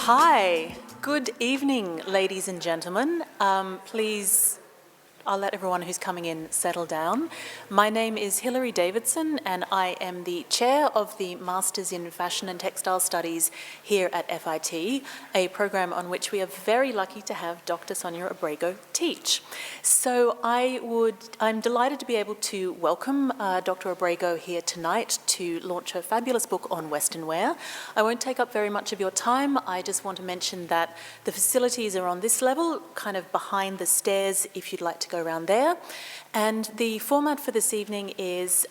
Hi, good evening, ladies and gentlemen. Please, I'll let everyone who's coming in settle down. My name is Hilary Davidson and I am the chair of the Masters in Fashion and Textile Studies here at FIT, a program on which we are very lucky to have Dr. Sonya Abrego teach. So I'm delighted to be able to welcome Dr. Abrego here tonight to launch her fabulous book on Westernwear. I won't take up very much of your time. I just want to mention that the facilities are on this level, kind of behind the stairs if you'd like to go around there. And the format for this evening is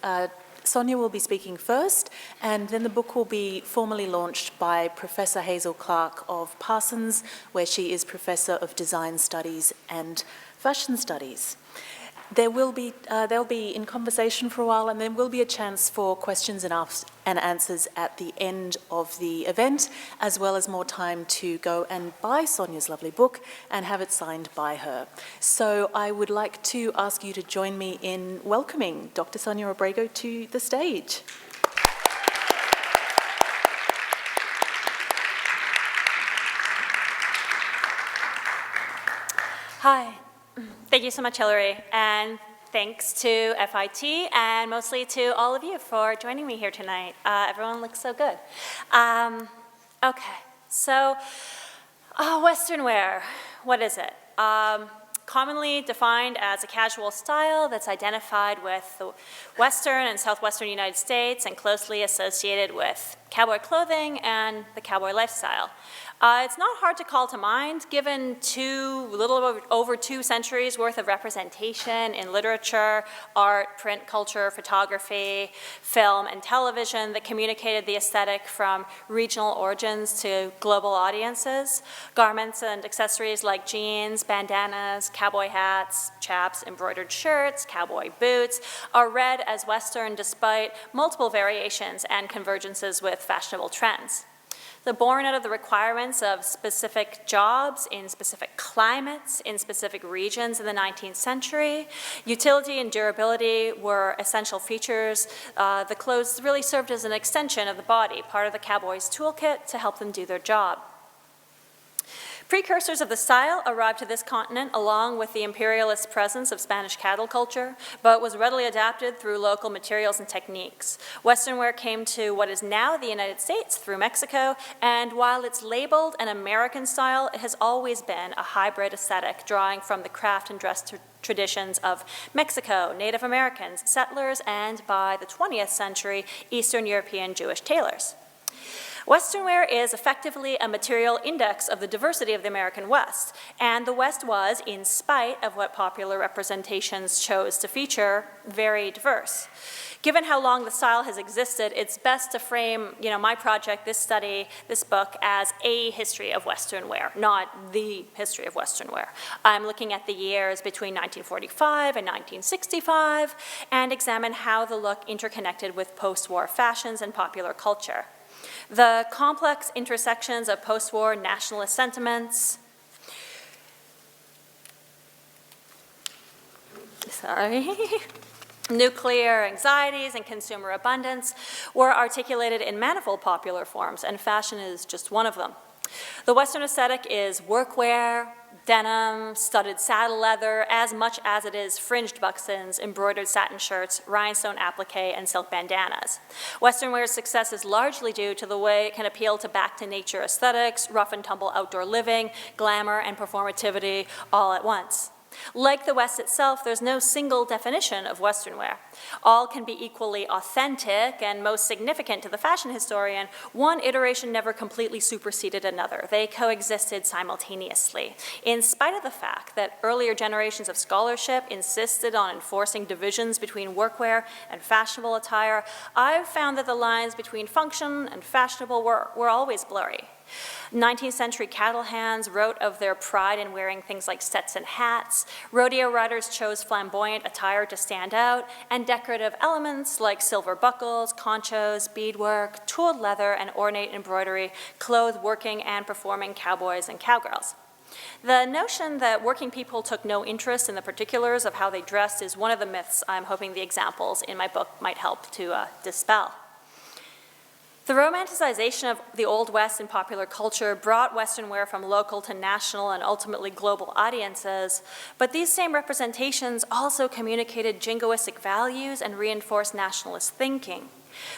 Sonya will be speaking first, and then the book will be formally launched by Professor Hazel Clark of Parsons, where she is Professor of Design Studies and Fashion Studies. They'll be in conversation for a while, and there will be a chance for questions and answers at the end of the event, as well as more time to go and buy Sonya's lovely book and have it signed by her. So I would like to ask you to join me in welcoming Dr. Sonya Abrego to the stage. Hi. Thank you so much, Hilary, and thanks to FIT and mostly to all of you for joining me here tonight. Everyone looks so good. Okay, so Western wear, what is it? Commonly defined as a casual style that's identified with the Western and Southwestern United States and closely associated with cowboy clothing and the cowboy lifestyle. It's not hard to call to mind, given little over 2 centuries worth of representation in literature, art, print culture, photography, film, and television that communicated the aesthetic from regional origins to global audiences. Garments and accessories like jeans, bandanas, cowboy hats, chaps, embroidered shirts, cowboy boots are read as Western despite multiple variations and convergences with fashionable trends. So born out of the requirements of specific jobs in specific climates, in specific regions in the 19th century, utility and durability were essential features. The clothes really served as an extension of the body, part of the cowboy's toolkit to help them do their job. Precursors of the style arrived to this continent along with the imperialist presence of Spanish cattle culture, but was readily adapted through local materials and techniques. Western wear came to what is now the United States through Mexico, and while it's labeled an American style, it has always been a hybrid aesthetic, drawing from the craft and dress traditions of Mexico, Native Americans, settlers, and by the 20th century, Eastern European Jewish tailors. Western wear is effectively a material index of the diversity of the American West, and the West was, in spite of what popular representations chose to feature, very diverse. Given how long the style has existed, it's best to frame, my project, this study, this book, as a history of Western wear, not the history of Western wear. I'm looking at the years between 1945 and 1965 and examine how the look interconnected with post-war fashions and popular culture. The complex intersections of post-war nationalist sentiments, nuclear anxieties and consumer abundance were articulated in manifold popular forms, and fashion is just one of them. The Western aesthetic is workwear, denim, studded saddle leather, as much as it is fringed bucksins, embroidered satin shirts, rhinestone applique, and silk bandanas. Western wear's success is largely due to the way it can appeal to back-to-nature aesthetics, rough-and-tumble outdoor living, glamour, and performativity all at once. Like the West itself, there's no single definition of Western wear. All can be equally authentic, and most significant to the fashion historian, one iteration never completely superseded another. They coexisted simultaneously. In spite of the fact that earlier generations of scholarship insisted on enforcing divisions between workwear and fashionable attire, I've found that the lines between function and fashionable were always blurry. 19th century cattle hands wrote of their pride in wearing things like Stetson hats, rodeo riders chose flamboyant attire to stand out, and decorative elements like silver buckles, conchos, beadwork, tooled leather, and ornate embroidery clothed working and performing cowboys and cowgirls. The notion that working people took no interest in the particulars of how they dressed is one of the myths I'm hoping the examples in my book might help to dispel. The romanticization of the Old West in popular culture brought Western wear from local to national and ultimately global audiences, but these same representations also communicated jingoistic values and reinforced nationalist thinking.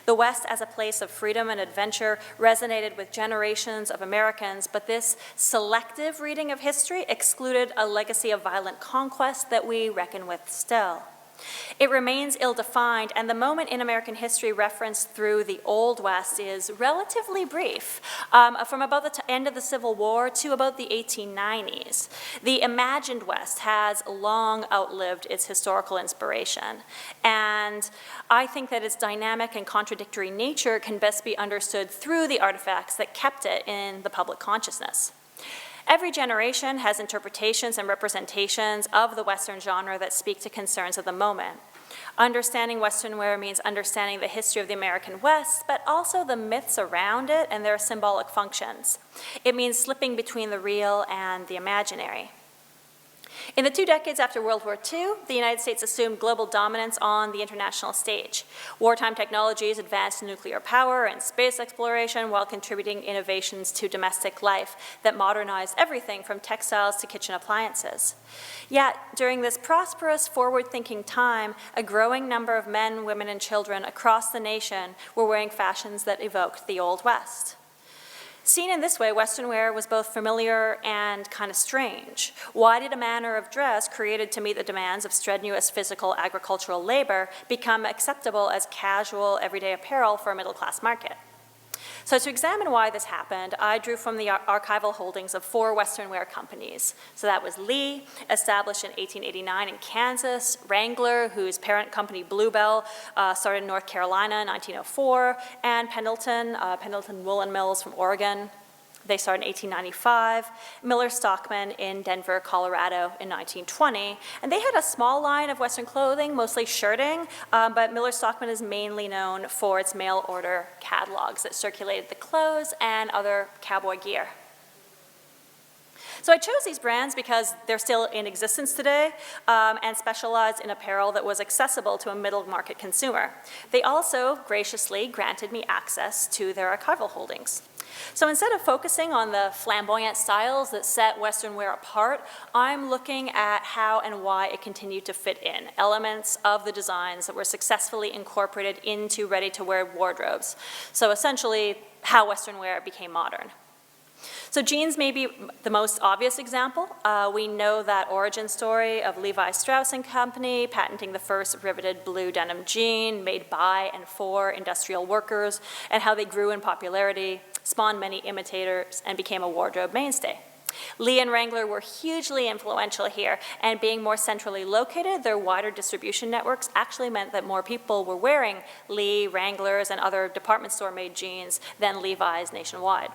The West as a place of freedom and adventure resonated with generations of Americans, but this selective reading of history excluded a legacy of violent conquest that we reckon with still. It remains ill-defined, and the moment in American history referenced through the Old West is relatively brief, from about the end of the Civil War to about the 1890s. The imagined West has long outlived its historical inspiration, and I think that its dynamic and contradictory nature can best be understood through the artifacts that kept it in the public consciousness. Every generation has interpretations and representations of the Western genre that speak to concerns of the moment. Understanding Western wear means understanding the history of the American West, but also the myths around it and their symbolic functions. It means slipping between the real and the imaginary. In the 2 decades after World War II, the United States assumed global dominance on the international stage. Wartime technologies advanced nuclear power and space exploration while contributing innovations to domestic life that modernized everything from textiles to kitchen appliances. Yet, during this prosperous, forward-thinking time, a growing number of men, women, and children across the nation were wearing fashions that evoked the Old West. Seen in this way, Western wear was both familiar and kind of strange. Why did a manner of dress created to meet the demands of strenuous physical agricultural labor become acceptable as casual, everyday apparel for a middle-class market? So to examine why this happened, I drew from the archival holdings of 4 Western wear companies. So that was Lee, established in 1889 in Kansas, Wrangler, whose parent company Bluebell started in North Carolina in 1904, and Pendleton, Pendleton Woolen Mills from Oregon. They started in 1895, Miller Stockman in Denver, Colorado in 1920. And they had a small line of Western clothing, mostly shirting, but Miller Stockman is mainly known for its mail order catalogs that circulated the clothes and other cowboy gear. So I chose these brands because they're still in existence today and specialized in apparel that was accessible to a middle market consumer. They also graciously granted me access to their archival holdings. So instead of focusing on the flamboyant styles that set Western wear apart, I'm looking at how and why it continued to fit in, elements of the designs that were successfully incorporated into ready-to-wear wardrobes. So essentially, how Western wear became modern. So jeans may be the most obvious example. We know that origin story of Levi Strauss & Company patenting the first riveted blue denim jean made by and for industrial workers, and how they grew in popularity, spawned many imitators, and became a wardrobe mainstay. Lee and Wrangler were hugely influential here, and being more centrally located, their wider distribution networks actually meant that more people were wearing Lee, Wranglers, and other department store-made jeans than Levi's nationwide.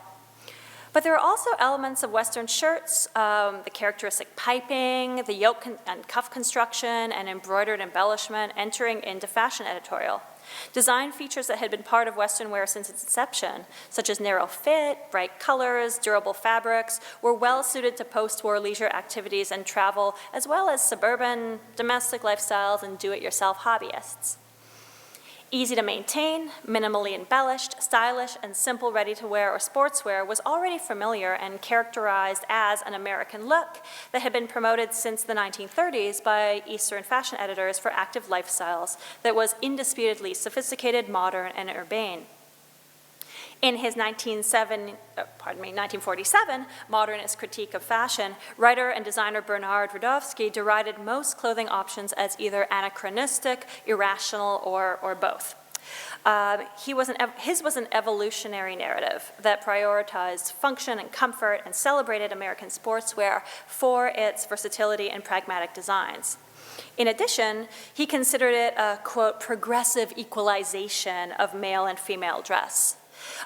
But there are also elements of Western shirts, the characteristic piping, the yoke and cuff construction, and embroidered embellishment entering into fashion editorial. Design features that had been part of Western wear since its inception, such as narrow fit, bright colors, durable fabrics, were well suited to post-war leisure activities and travel, as well as suburban, domestic lifestyles and do-it-yourself hobbyists. Easy to maintain, minimally embellished, stylish, and simple ready-to-wear or sportswear was already familiar and characterized as an American look that had been promoted since the 1930s by Eastern fashion editors for active lifestyles that was indisputably sophisticated, modern, and urbane. In his 1947 modernist critique of fashion, writer and designer Bernard Radowski derided most clothing options as either anachronistic, irrational, or both. His was an evolutionary narrative that prioritized function and comfort and celebrated American sportswear for its versatility and pragmatic designs. In addition, he considered it a, quote, progressive equalization of male and female dress.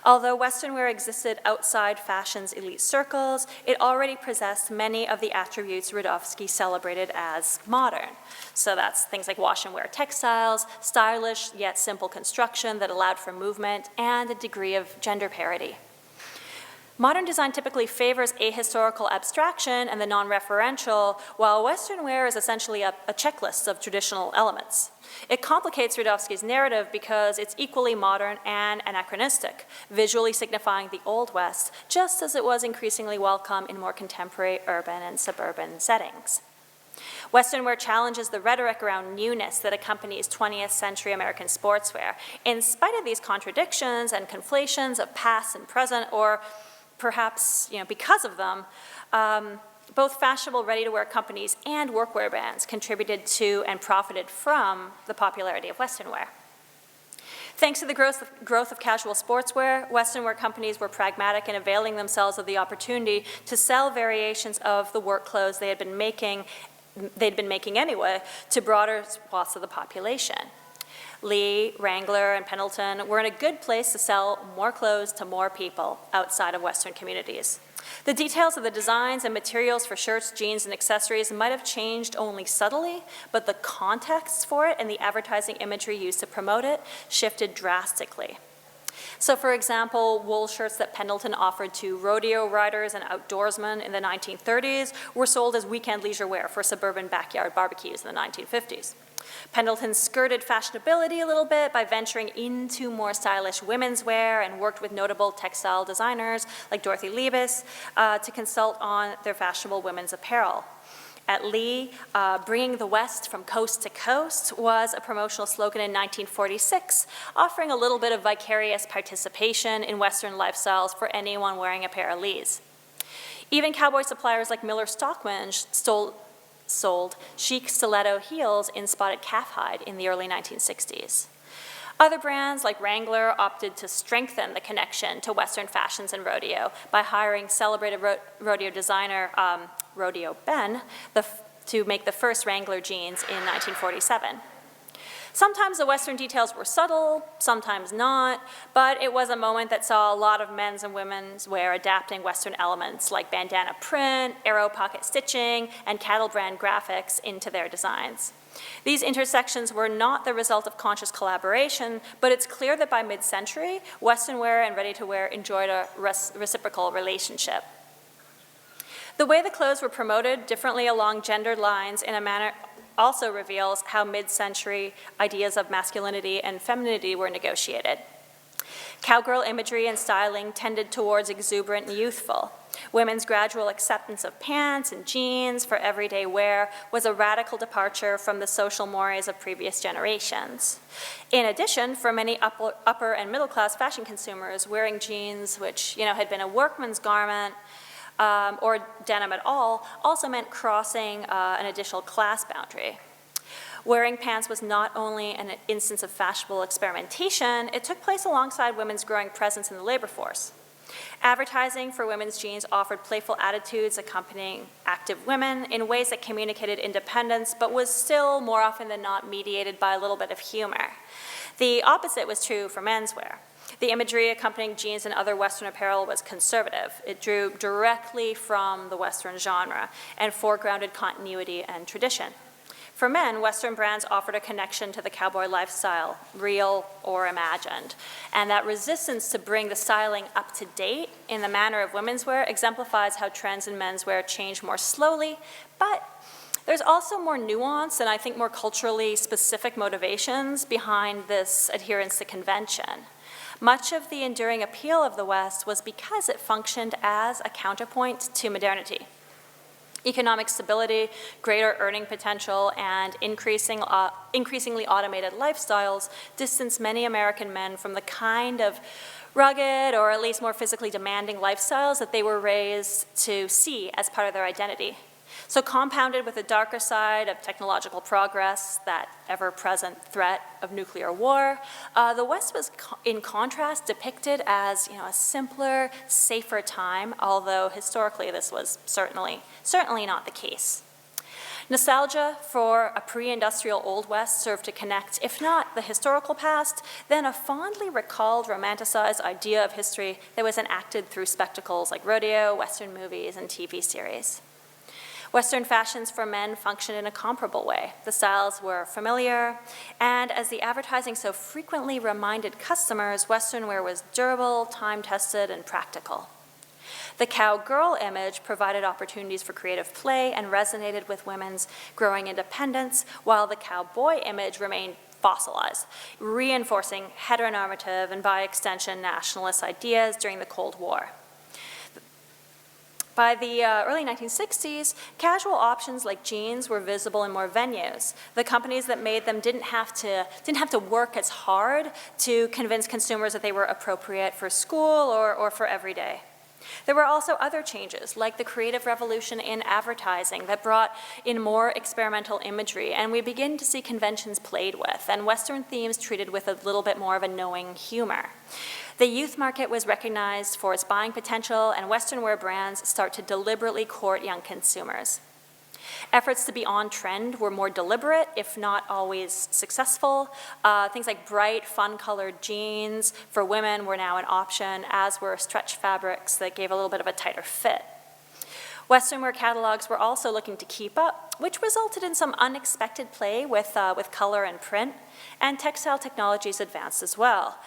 Although Western wear existed outside fashion's elite circles, it already possessed many of the attributes Radowski celebrated as modern. So that's things like wash and wear textiles, stylish yet simple construction that allowed for movement, and a degree of gender parity. Modern design typically favors ahistorical abstraction and the non-referential, while Western wear is essentially a checklist of traditional elements. It complicates Rudovsky's narrative because it's equally modern and anachronistic, visually signifying the Old West, just as it was increasingly welcome in more contemporary urban and suburban settings. Western wear challenges the rhetoric around newness that accompanies 20th century American sportswear. In spite of these contradictions and conflations of past and present, or perhaps because of them, both fashionable ready-to-wear companies and workwear brands contributed to and profited from the popularity of Western wear. Thanks to the growth of casual sportswear, Western wear companies were pragmatic in availing themselves of the opportunity to sell variations of the work clothes they'd been making anyway to broader swaths of the population. Lee, Wrangler, and Pendleton were in a good place to sell more clothes to more people outside of Western communities. The details of the designs and materials for shirts, jeans, and accessories might have changed only subtly, but the context for it and the advertising imagery used to promote it shifted drastically. So for example, wool shirts that Pendleton offered to rodeo riders and outdoorsmen in the 1930s were sold as weekend leisure wear for suburban backyard barbecues in the 1950s. Pendleton skirted fashionability a little bit by venturing into more stylish women's wear and worked with notable textile designers like Dorothy Liebes to consult on their fashionable women's apparel. At Lee, bringing the West from coast to coast was a promotional slogan in 1946, offering a little bit of vicarious participation in Western lifestyles for anyone wearing a pair of Lees. Even cowboy suppliers like Miller Stockman sold chic stiletto heels in spotted calf hide in the early 1960s. Other brands like Wrangler opted to strengthen the connection to Western fashions and rodeo by hiring celebrated rodeo designer Rodeo Ben to make the first Wrangler jeans in 1947. Sometimes the Western details were subtle, sometimes not, but it was a moment that saw a lot of men's and women's wear adapting Western elements like bandana print, arrow pocket stitching, and cattle brand graphics into their designs. These intersections were not the result of conscious collaboration, but it's clear that by mid-century, Western wear and ready-to-wear enjoyed a reciprocal relationship. The way the clothes were promoted differently along gendered lines in a manner also reveals how mid-century ideas of masculinity and femininity were negotiated. Cowgirl imagery and styling tended towards exuberant and youthful. Women's gradual acceptance of pants and jeans for everyday wear was a radical departure from the social mores of previous generations. In addition, for many upper and middle-class fashion consumers, wearing jeans, which had been a workman's garment, or denim at all, also meant crossing an additional class boundary. Wearing pants was not only an instance of fashionable experimentation, it took place alongside women's growing presence in the labor force. Advertising for women's jeans offered playful attitudes accompanying active women in ways that communicated independence, but was still more often than not mediated by a little bit of humor. The opposite was true for menswear. The imagery accompanying jeans and other Western apparel was conservative. It drew directly from the Western genre and foregrounded continuity and tradition. For men, Western brands offered a connection to the cowboy lifestyle, real or imagined. And that resistance to bring the styling up to date in the manner of women's wear exemplifies how trends in menswear change more slowly, but there's also more nuance and I think more culturally specific motivations behind this adherence to convention. Much of the enduring appeal of the West was because it functioned as a counterpoint to modernity. Economic stability, greater earning potential, and increasingly automated lifestyles distance many American men from the kind of rugged or at least more physically demanding lifestyles that they were raised to see as part of their identity. So compounded with the darker side of technological progress, that ever-present threat of nuclear war, the West was, in contrast, depicted as a simpler, safer time, although historically this was certainly not the case. Nostalgia for a pre-industrial Old West served to connect, if not the historical past, then a fondly recalled, romanticized idea of history that was enacted through spectacles like rodeo, Western movies, and TV series. Western fashions for men functioned in a comparable way. The styles were familiar, and as the advertising so frequently reminded customers, Western wear was durable, time-tested, and practical. The cowgirl image provided opportunities for creative play and resonated with women's growing independence, while the cowboy image remained fossilized, reinforcing heteronormative and, by extension, nationalist ideas during the Cold War. By the early 1960s, casual options like jeans were visible in more venues. The companies that made them didn't have to work as hard to convince consumers that they were appropriate for school or for every day. There were also other changes, like the creative revolution in advertising that brought in more experimental imagery, and we begin to see conventions played with, and Western themes treated with a little bit more of a knowing humor. The youth market was recognized for its buying potential, and Western wear brands start to deliberately court young consumers. Efforts to be on trend were more deliberate, if not always successful. Things like bright, fun-colored jeans for women were now an option, as were stretch fabrics that gave a little bit of a tighter fit. Western wear catalogs were also looking to keep up, which resulted in some unexpected play with color and print, and textile technologies advanced as well.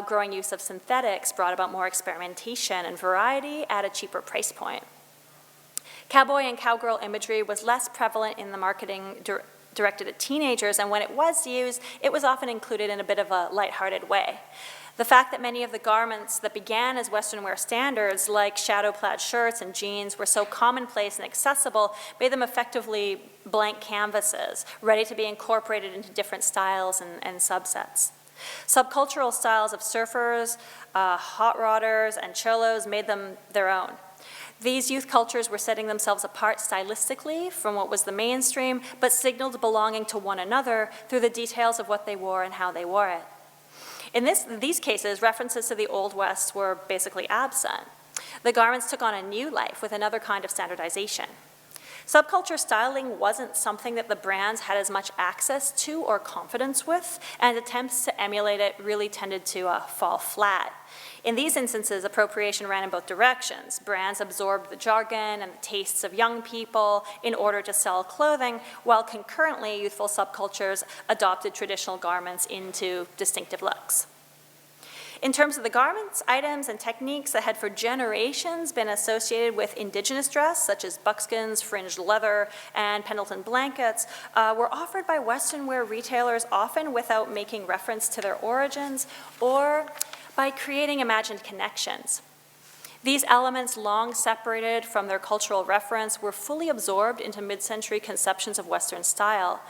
Growing use of synthetics brought about more experimentation and variety at a cheaper price point. Cowboy and cowgirl imagery was less prevalent in the marketing directed at teenagers, and when it was used, it was often included in a bit of a lighthearted way. The fact that many of the garments that began as Western wear standards, like shadow-plaid shirts and jeans, were so commonplace and accessible made them effectively blank canvases, ready to be incorporated into different styles and subsets. Subcultural styles of surfers, hot rodders, and cholos made them their own. These youth cultures were setting themselves apart stylistically from what was the mainstream, but signaled belonging to one another through the details of what they wore and how they wore it. In these cases, references to the Old West were basically absent. The garments took on a new life with another kind of standardization. Subculture styling wasn't something that the brands had as much access to or confidence with, and attempts to emulate it really tended to fall flat. In these instances, appropriation ran in both directions. Brands absorbed the jargon and the tastes of young people in order to sell clothing, while concurrently youthful subcultures adopted traditional garments into distinctive looks. In terms of the garments, items, and techniques that had for generations been associated with indigenous dress, such as buckskins, fringed leather, and Pendleton blankets, were offered by Western wear retailers often without making reference to their origins or by creating imagined connections. These elements, long separated from their cultural reference, were fully absorbed into mid-century conceptions of Western style.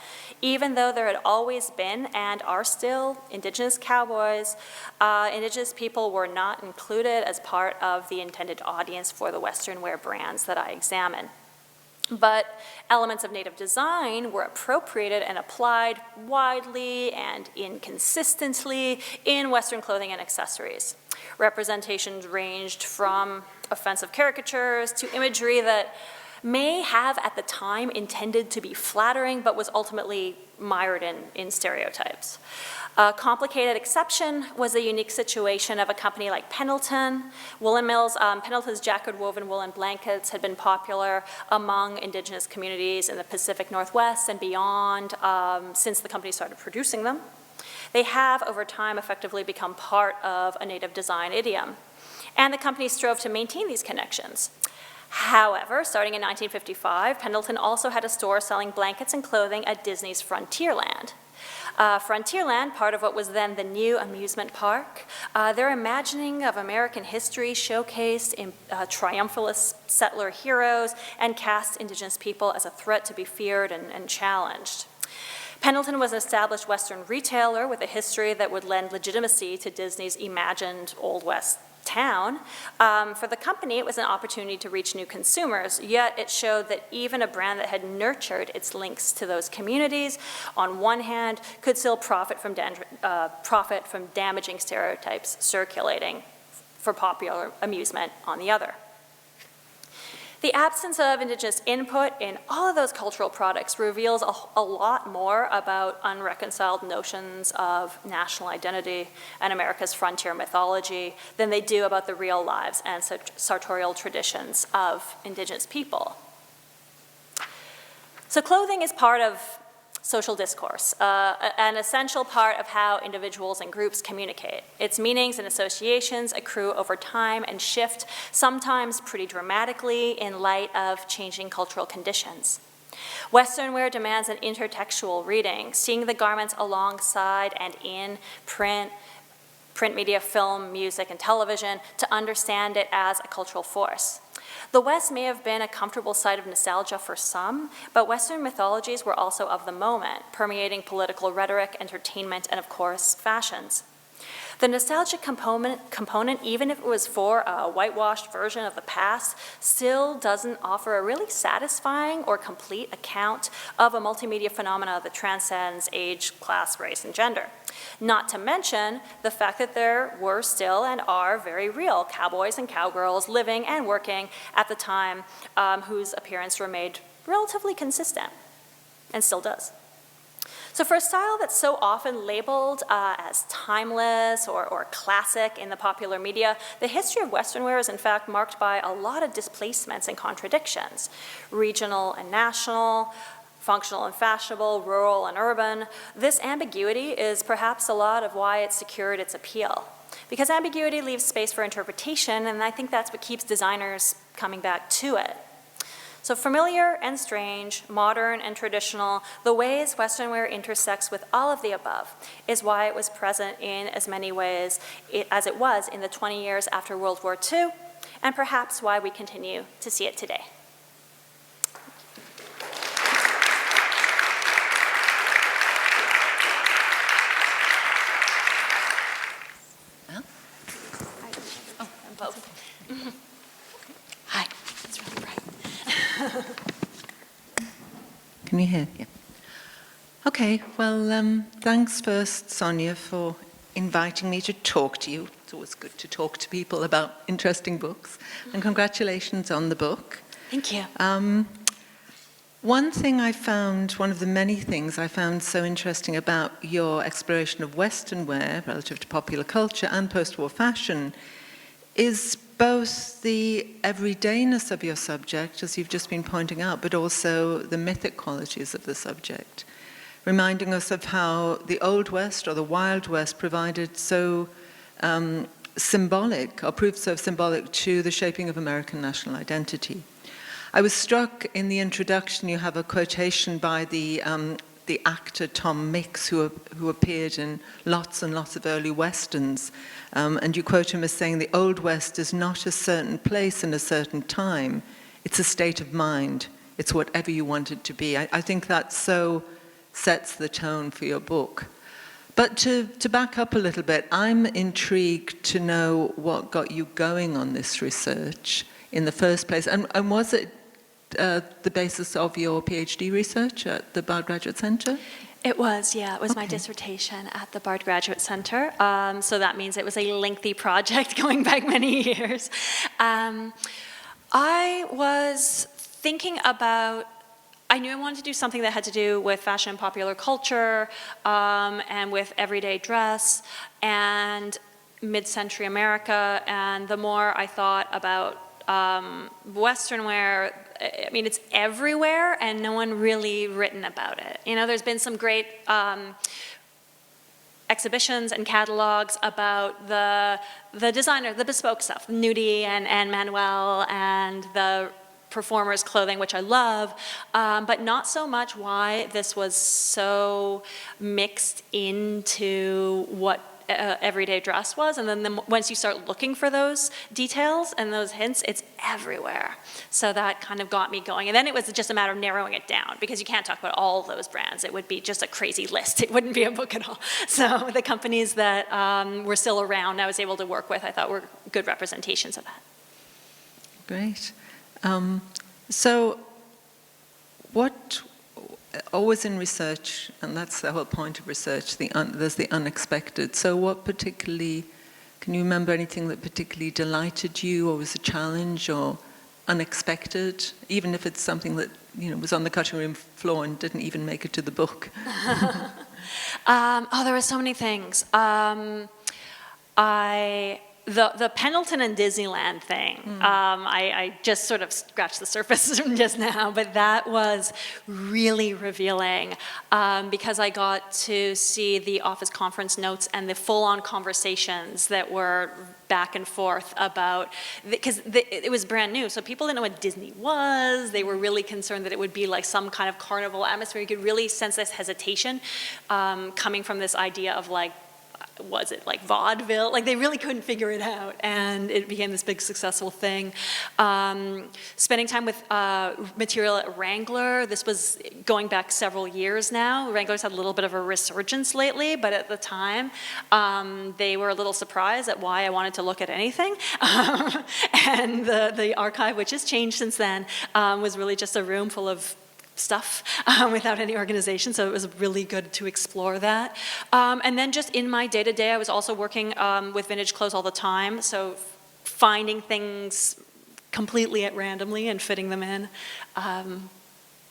Even though there had always been, and are still, indigenous cowboys, indigenous people were not included as part of the intended audience for the Western wear brands that I examine. But elements of native design were appropriated and applied widely and inconsistently in Western clothing and accessories. Representations ranged from offensive caricatures to imagery that may have at the time intended to be flattering but was ultimately mired in stereotypes. A complicated exception was the unique situation of a company like Pendleton. Woolen mills, Pendleton's jacquard woven woolen blankets had been popular among indigenous communities in the Pacific Northwest and beyond since the company started producing them. They have, over time, effectively become part of a native design idiom. And the company strove to maintain these connections. However, starting in 1955, Pendleton also had a store selling blankets and clothing at Disney's Frontierland. Frontierland, part of what was then the new amusement park, their imagining of American history showcased triumphalist settler heroes and cast indigenous people as a threat to be feared and challenged. Pendleton was an established Western retailer with a history that would lend legitimacy to Disney's imagined Old West town. For the company, it was an opportunity to reach new consumers, yet it showed that even a brand that had nurtured its links to those communities, on one hand, could still profit from damaging stereotypes circulating for popular amusement on the other. The absence of indigenous input in all of those cultural products reveals a lot more about unreconciled notions of national identity and America's frontier mythology than they do about the real lives and sartorial traditions of indigenous people. So clothing is part of social discourse, an essential part of how individuals and groups communicate. Its meanings and associations accrue over time and shift, sometimes pretty dramatically, in light of changing cultural conditions. Western wear demands an intertextual reading, seeing the garments alongside and in print media, film, music, and television to understand it as a cultural force. The West may have been a comfortable site of nostalgia for some, but Western mythologies were also of the moment, permeating political rhetoric, entertainment, and of course, fashions. The nostalgic component, even if it was for a whitewashed version of the past, still doesn't offer a really satisfying or complete account of a multimedia phenomena that transcends age, class, race, and gender. Not to mention the fact that there were still and are very real cowboys and cowgirls living and working at the time whose appearance remained relatively consistent, and still does. So for a style that's so often labeled as timeless or classic in the popular media, the history of Western wear is in fact marked by a lot of displacements and contradictions. Regional and national, functional and fashionable, rural and urban. This ambiguity is perhaps a lot of why it secured its appeal. Because ambiguity leaves space for interpretation, and I think that's what keeps designers coming back to it. So familiar and strange, modern and traditional, the ways Western wear intersects with all of the above is why it was present in as many ways as it was in the 20 years after World War II, and perhaps why we continue to see it today. Can you hear? Yeah. Okay, well, thanks first, Sonya, for inviting me to talk to you. It's always good to talk to people about interesting books. And congratulations on the book. Thank you. One thing I found, one of the many things I found so interesting about your exploration of Western wear relative to popular culture and post-war fashion is both the everydayness of your subject, as you've just been pointing out, but also the mythic qualities of the subject, reminding us of how the Old West or the Wild West provided so symbolic, or proved so symbolic to the shaping of American national identity. I was struck in the introduction, you have a quotation by the actor Tom Mix, who appeared in lots and lots of early Westerns. And you quote him as saying, "The Old West is not a certain place in a certain time. It's a state of mind. It's whatever you want it to be." I think that so sets the tone for your book. But to back up a little bit, I'm intrigued to know what got you going on this research in the first place. And was it the basis of your PhD research at the Bard Graduate Center? It was, yeah. It was my dissertation at the Bard Graduate Center. So that means it was a lengthy project going back many years. I was thinking about, I knew I wanted to do something that had to do with fashion and popular culture, and with everyday dress, and mid-century America. And the more I thought about Western wear, I mean, it's everywhere, and no one really written about it. You know, there's been some great exhibitions and catalogs about the designer, the bespoke stuff, Nudie and Manuel, and the performers' clothing, which I love, but not so much why this was so mixed into what everyday dress was. And then once you start looking for those details and those hints, it's everywhere. So that kind of got me going. And then it was just a matter of narrowing it down, because you can't talk about all those brands. It would be just a crazy list. It wouldn't be a book at all. So the companies that were still around, I was able to work with, I thought were good representations of that. Great. So what, always in research, and that's the whole point of research, there's the unexpected. So what particularly, can you remember anything that particularly delighted you, or was a challenge, or unexpected, even if it's something that, you know, was on the cutting room floor and didn't even make it to the book? There were so many things. the Pendleton and Disneyland thing, I just sort of scratched the surface just now, but that was really revealing because I got to see the office conference notes and the full-on conversations that were back and forth about, because it was brand new, so people didn't know what Disney was. They were really concerned that it would be like some kind of carnival atmosphere. You could really sense this hesitation coming from this idea of like, was it like vaudeville? Like they really couldn't figure it out, and it became this big successful thing. Spending time with material at Wrangler, this was going back several years now. Wrangler's had a little bit of a resurgence lately, but at the time, they were a little surprised at why I wanted to look at anything. And the archive, which has changed since then, was really just a room full of stuff without any organization, so it was really good to explore that. And then just in my day-to-day, I was also working with vintage clothes all the time, so finding things completely randomly and fitting them in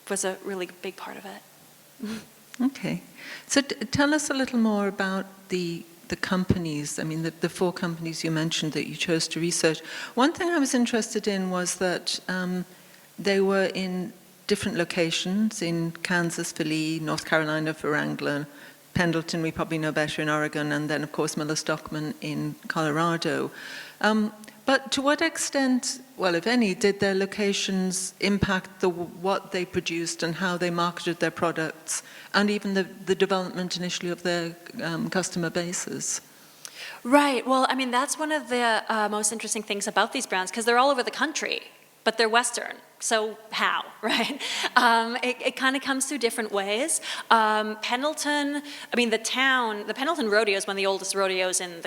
was a really big part of it. Okay. So tell us a little more about the companies, I mean the 4 companies you mentioned that you chose to research. One thing I was interested in was that they were in different locations, in Kansas for Lee, North Carolina for Wrangler, Pendleton we probably know better in Oregon, and then of course Miller Stockman in Colorado. But to what extent, well if any, did their locations impact what they produced and how they marketed their products, and even the development initially of their customer bases? Right, well I mean that's one of the most interesting things about these brands, because they're all over the country, but they're Western. So how, right? It kind of comes through different ways. Pendleton, I mean the Pendleton Rodeo is one of the oldest rodeos in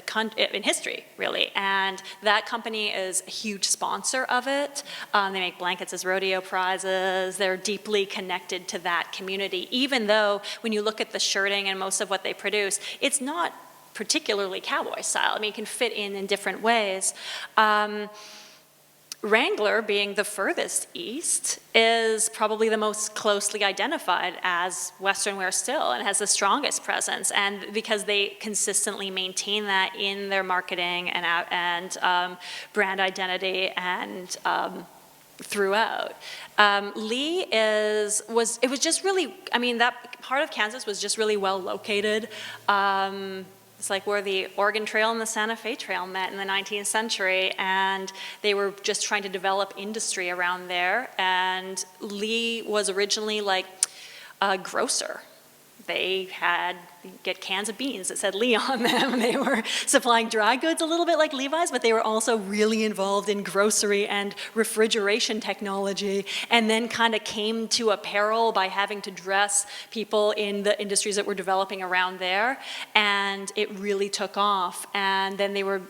history, really. And that company is a huge sponsor of it. They make blankets as rodeo prizes. They're deeply connected to that community, even though when you look at the shirting and most of what they produce, it's not particularly cowboy style. I mean, it can fit in different ways. Wrangler, being the furthest east, is probably the most closely identified as Western wear still and has the strongest presence, and because they consistently maintain that in their marketing and brand identity and throughout. Lee was just really, I mean, that part of Kansas was just really well located. It's like where the Oregon Trail and the Santa Fe Trail met in the 19th century, and they were just trying to develop industry around there. And Lee was originally like a grocer. They get cans of beans that said Lee on them. They were supplying dry goods a little bit like Levi's, but they were also really involved in grocery and refrigeration technology, and then kind of came to apparel by having to dress people in the industries that were developing around there, and it really took off. And then they were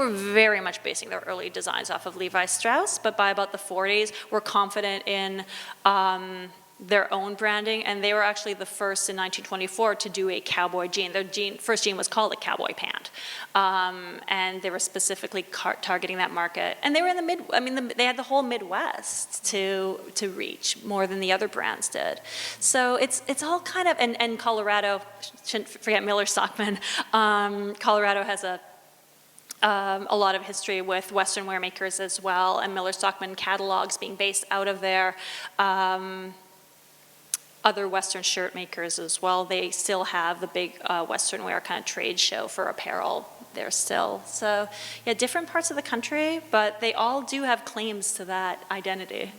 very much basing their early designs off of Levi Strauss, but by about the 40s, were confident in their own branding, and they were actually the first in 1924 to do a cowboy jean. Their first jean was called a cowboy pant, and they were specifically targeting that market. And they were in the they had the whole Midwest to reach more than the other brands did. So it's all kind of, and Colorado, shouldn't forget Miller Stockman. Colorado has a lot of history with Western wear makers as well, and Miller Stockman catalogs being based out of there. Other Western shirt makers as well. They still have the big Western wear kind of trade show for apparel there still. So yeah, different parts of the country, but they all do have claims to that identity.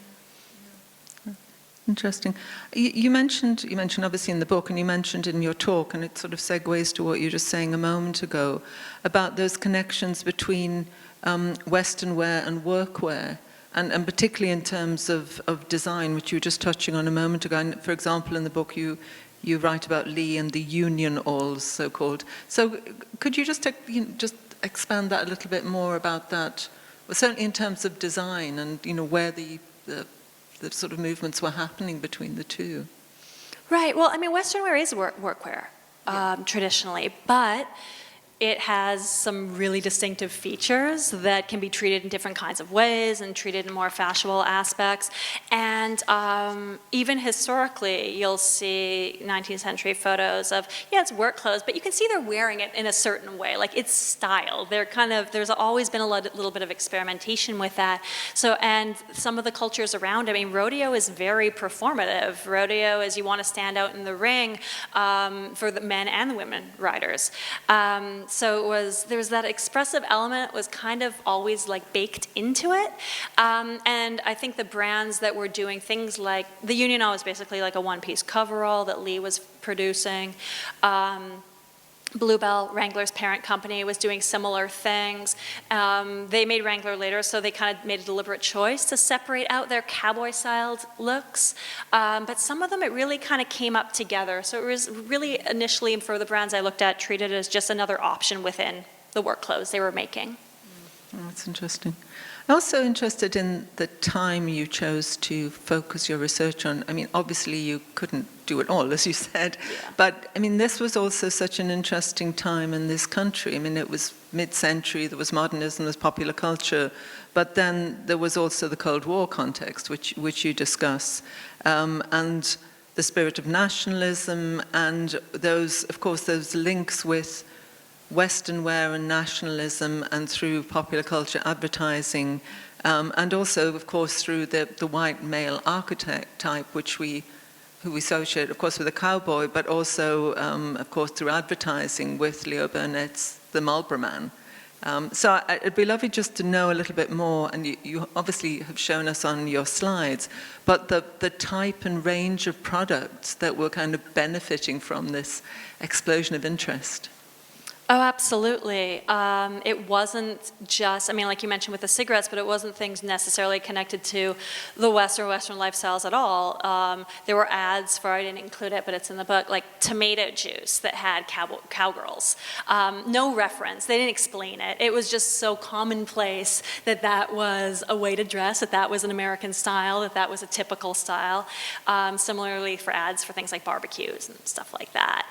Interesting. You mentioned obviously in the book, and you mentioned in your talk, and it sort of segues to what you were just saying a moment ago, about those connections between Western wear and workwear. And particularly in terms of design, which you were just touching on a moment ago. And for example, in the book, you write about Lee and the union alls, so-called. So could you just just expand that a little bit more about that? Well, certainly in terms of design and where the sort of movements were happening between the two. Right. Well, I mean, Western wear is workwear traditionally, but it has some really distinctive features that can be treated in different kinds of ways and treated in more fashionable aspects. And even historically, you'll see 19th century photos of, yeah, it's work clothes, but you can see they're wearing it in a certain way, like it's style. They're kind of, there's always been a little bit of experimentation with that. So, and some of the cultures around, I mean, rodeo is very performative. Rodeo is you want to stand out in the ring for the men and the women riders. So it was, there was that expressive element was kind of always like baked into it. And I think the brands that were doing things like, the Union was basically like a one-piece coverall that Lee was producing. Bluebell, Wrangler's parent company, was doing similar things. They made Wrangler later, so they kind of made a deliberate choice to separate out their cowboy-styled looks. But some of them, it really kind of came up together. So it was really initially, for the brands I looked at, treated as just another option within the work clothes they were making. Oh, that's interesting. I'm also interested in the time you chose to focus your research on. I mean, obviously you couldn't do it all, as you said, but I mean, this was also such an interesting time in this country. I mean, it was mid-century, there was modernism, there was popular culture, but then there was also the Cold War context, which you discuss, and the spirit of nationalism, and those, of course, those links with Westernwear and nationalism, and through popular culture advertising, and also, of course, through the white male architect type, who we associate, of course, with the cowboy, but also, of course, through advertising with Leo Burnett's The Marlboro Man. So it'd be lovely just to know a little bit more, and you obviously have shown us on your slides, but the type and range of products that were kind of benefiting from this explosion of interest. Oh, absolutely. It wasn't just, I mean, like you mentioned with the cigarettes, but it wasn't things necessarily connected to the Western lifestyles at all. There were ads for, I didn't include it, but it's in the book, like tomato juice that had cowgirls. No reference. They didn't explain it. It was just so commonplace that that was a way to dress, that that was an American style, that that was a typical style. Similarly for ads for things like barbecues and stuff like that.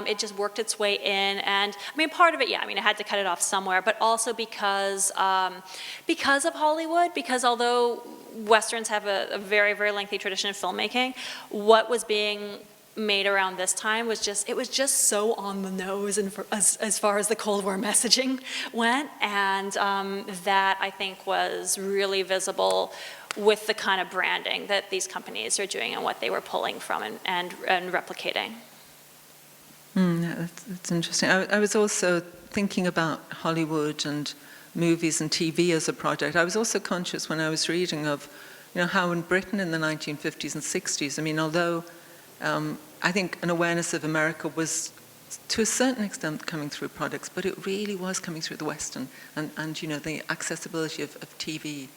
It just worked its way in, and I mean, part of it, yeah, I mean, I had to cut it off somewhere, but also because of Hollywood, because although Westerns have a very, very lengthy tradition of filmmaking, what was being made around this time was just, it was just so on the nose and as far as the Cold War messaging went, and that I think was really visible with the kind of branding that these companies are doing and what they were pulling from and replicating. Yeah, that's interesting. I was also thinking about Hollywood and movies and TV as a project. I was also conscious when I was reading of, how in Britain in the 1950s and 60s, I mean, although I think an awareness of America was to a certain extent coming through products, but it really was coming through the Western and the accessibility of TV.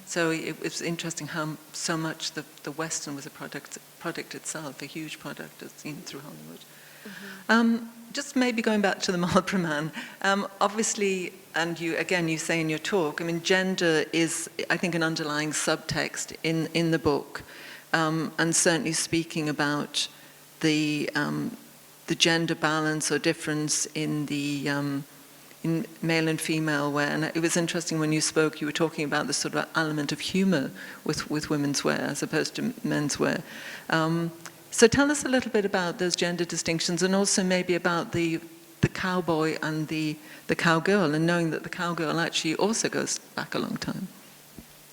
So it was interesting how so much the Western was a product itself, a huge product as seen through Hollywood. Just maybe going back to the Marlboro Man, obviously, and you say in your talk, I mean, gender is, I think, an underlying subtext in the book, and certainly speaking about the gender balance or difference in the in male and female wear. And it was interesting when you spoke, you were talking about the sort of element of humor with women's wear as opposed to men's wear. So tell us a little bit about those gender distinctions, and also maybe about the cowboy and the cowgirl, and knowing that the cowgirl actually also goes back a long time.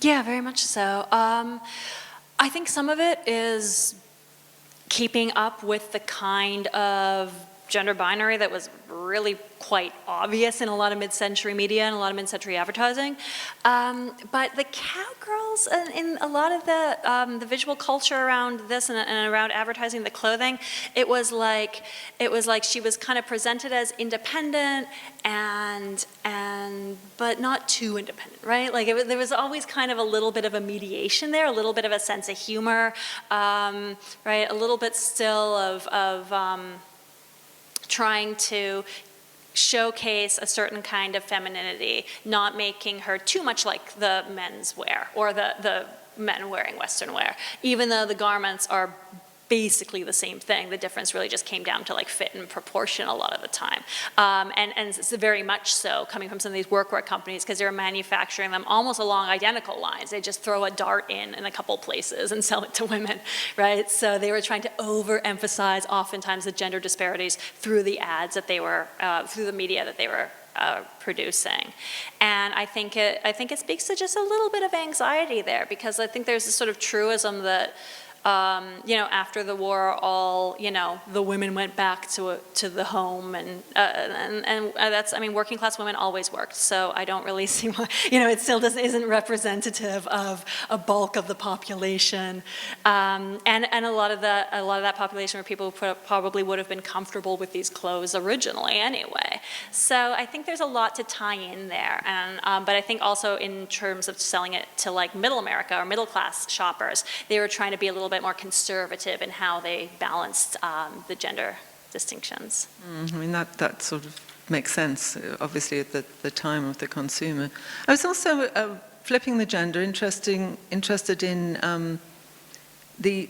Yeah, very much so. I think some of it is keeping up with the kind of gender binary that was really quite obvious in a lot of mid-century media and a lot of mid-century advertising. But the cowgirls in a lot of the visual culture around this and around advertising the clothing, it was like she was kind of presented as independent but not too independent, right? Like there was always kind of a little bit of a mediation there, a little bit of a sense of humor, right? A little bit still of trying to showcase a certain kind of femininity, not making her too much like the men's wear or the men wearing Western wear, even though the garments are basically the same thing. The difference really just came down to like fit and proportion a lot of the time. And it's very much so coming from some of these workwear companies, because they were manufacturing them almost along identical lines. They just throw a dart in a couple places and sell it to women, right? So they were trying to overemphasize oftentimes the gender disparities through the ads that they were, through the media that they were producing. And I think it speaks to just a little bit of anxiety there, because I think there's this sort of truism that after the war, all, the women went back to the home, and that's, I mean, working class women always worked, so I don't really see why, it still isn't representative of a bulk of the population, and a lot of that population were people who probably would have been comfortable with these clothes originally anyway. So I think there's a lot to tie in there, and but I think also in terms of selling it to like middle America or middle class shoppers, they were trying to be a little bit more conservative in how they balanced the gender distinctions. I mean, that sort of makes sense, obviously, at the time of the consumer. I was also, flipping the gender, interested in the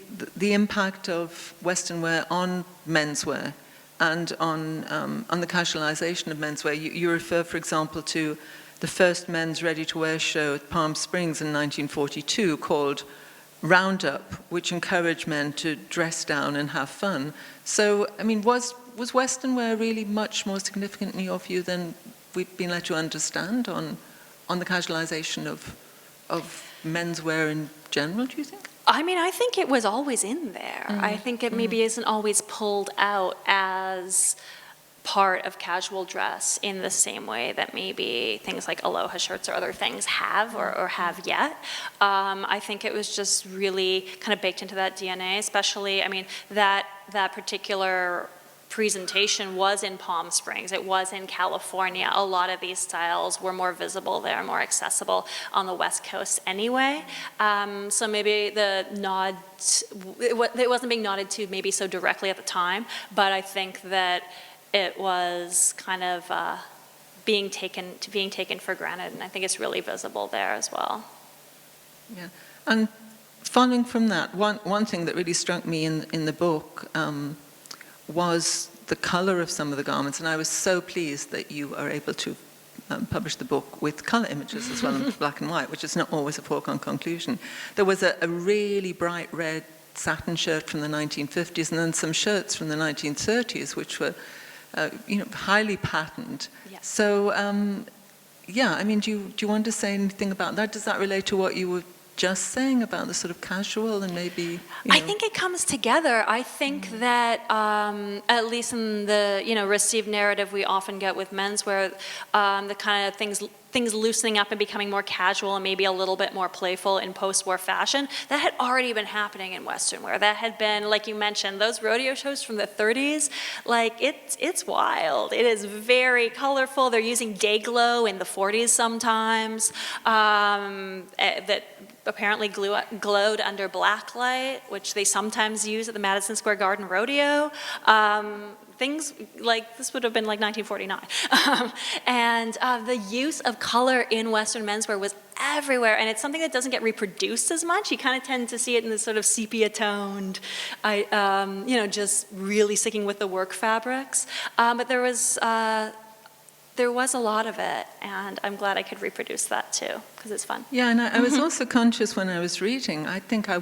impact of Western wear on menswear and on the casualization of menswear. You refer, for example, to the first men's ready-to-wear show at Palm Springs in 1942 called Roundup, which encouraged men to dress down and have fun. So, I mean, was Western wear really much more significant in your view than we've been led to understand on the casualization of menswear in general, do you think? I mean, I think it was always in there. I think it maybe isn't always pulled out as part of casual dress in the same way that maybe things like aloha shirts or other things have or have yet. I think it was just really kind of baked into that DNA, especially, I mean, that particular presentation was in Palm Springs. It was in California. A lot of these styles were more visible there, more accessible on the West Coast anyway. So maybe the nod, it wasn't being nodded to maybe so directly at the time, but I think that it was kind of being taken for granted, and I think it's really visible there as well. Yeah, and following from that, one thing that really struck me in the book was the color of some of the garments, and I was so pleased that you are able to publish the book with color images as well as black and white, which is not always a foregone conclusion. There was a really bright red satin shirt from the 1950s, and then some shirts from the 1930s, which were highly patterned. Yeah. So, I mean, do you want to say anything about that? Does that relate to what you were just saying about the sort of casual and maybe, I think it comes together. I think that, at least in the, received narrative we often get with menswear, the kind of things loosening up and becoming more casual and maybe a little bit more playful in post-war fashion, that had already been happening in Western wear. That had been, like you mentioned, those rodeo shows from the 30s, like it's wild. It is very colorful. They're using day glow in the 40s sometimes, that apparently glowed under black light, which they sometimes use at the Madison Square Garden Rodeo. Things like, this would have been like 1949. And the use of color in Western menswear was everywhere, and it's something that doesn't get reproduced as much. You kind of tend to see it in this sort of sepia-toned, just really sticking with the work fabrics. But there was a lot of it, and I'm glad I could reproduce that too, because it's fun. Yeah, and I was also conscious when I was reading, I think I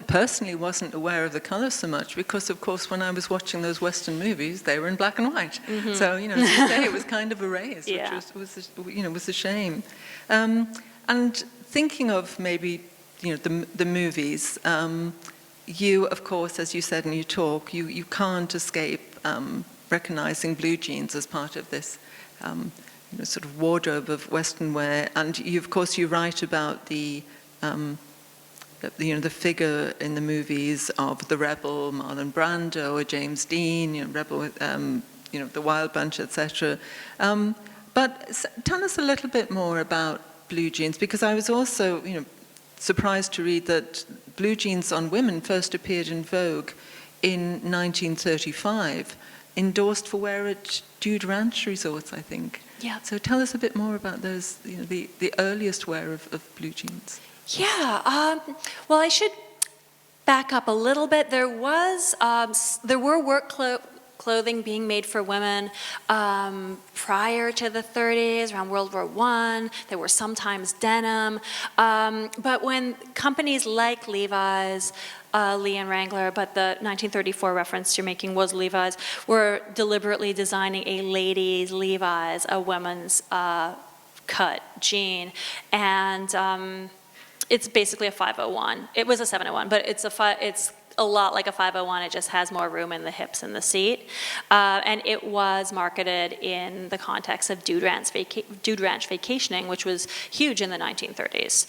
personally wasn't aware of the color so much, because of course when I was watching those Western movies, they were in black and white. So, as you say, it was kind of erased, Yeah. which was a shame. And thinking of maybe, the movies, you, of course, as you said in your talk, you can't escape recognizing blue jeans as part of this sort of wardrobe of Western wear, and of course you write about the figure in the movies of the rebel Marlon Brando or James Dean, rebel with the Wild Bunch, etc. But tell us a little bit more about blue jeans, because I was also surprised to read that blue jeans on women first appeared in Vogue in 1935. Endorsed for wear at Dude Ranch resorts, I think. Yeah. So tell us a bit more about those, the earliest wear of blue jeans. Yeah. Well, I should back up a little bit. There were work clothing being made for women prior to the 30s, around World War I. There were sometimes denim. But when companies like Levi's, Lee and Wrangler, but the 1934 reference you're making was Levi's, were deliberately designing a ladies' Levi's, a women's cut jean. And it's basically a 501. It was a 701, but it's a lot like a 501. It just has more room in the hips and the seat. And it was marketed in the context of dude ranch vacationing, which was huge in the 1930s.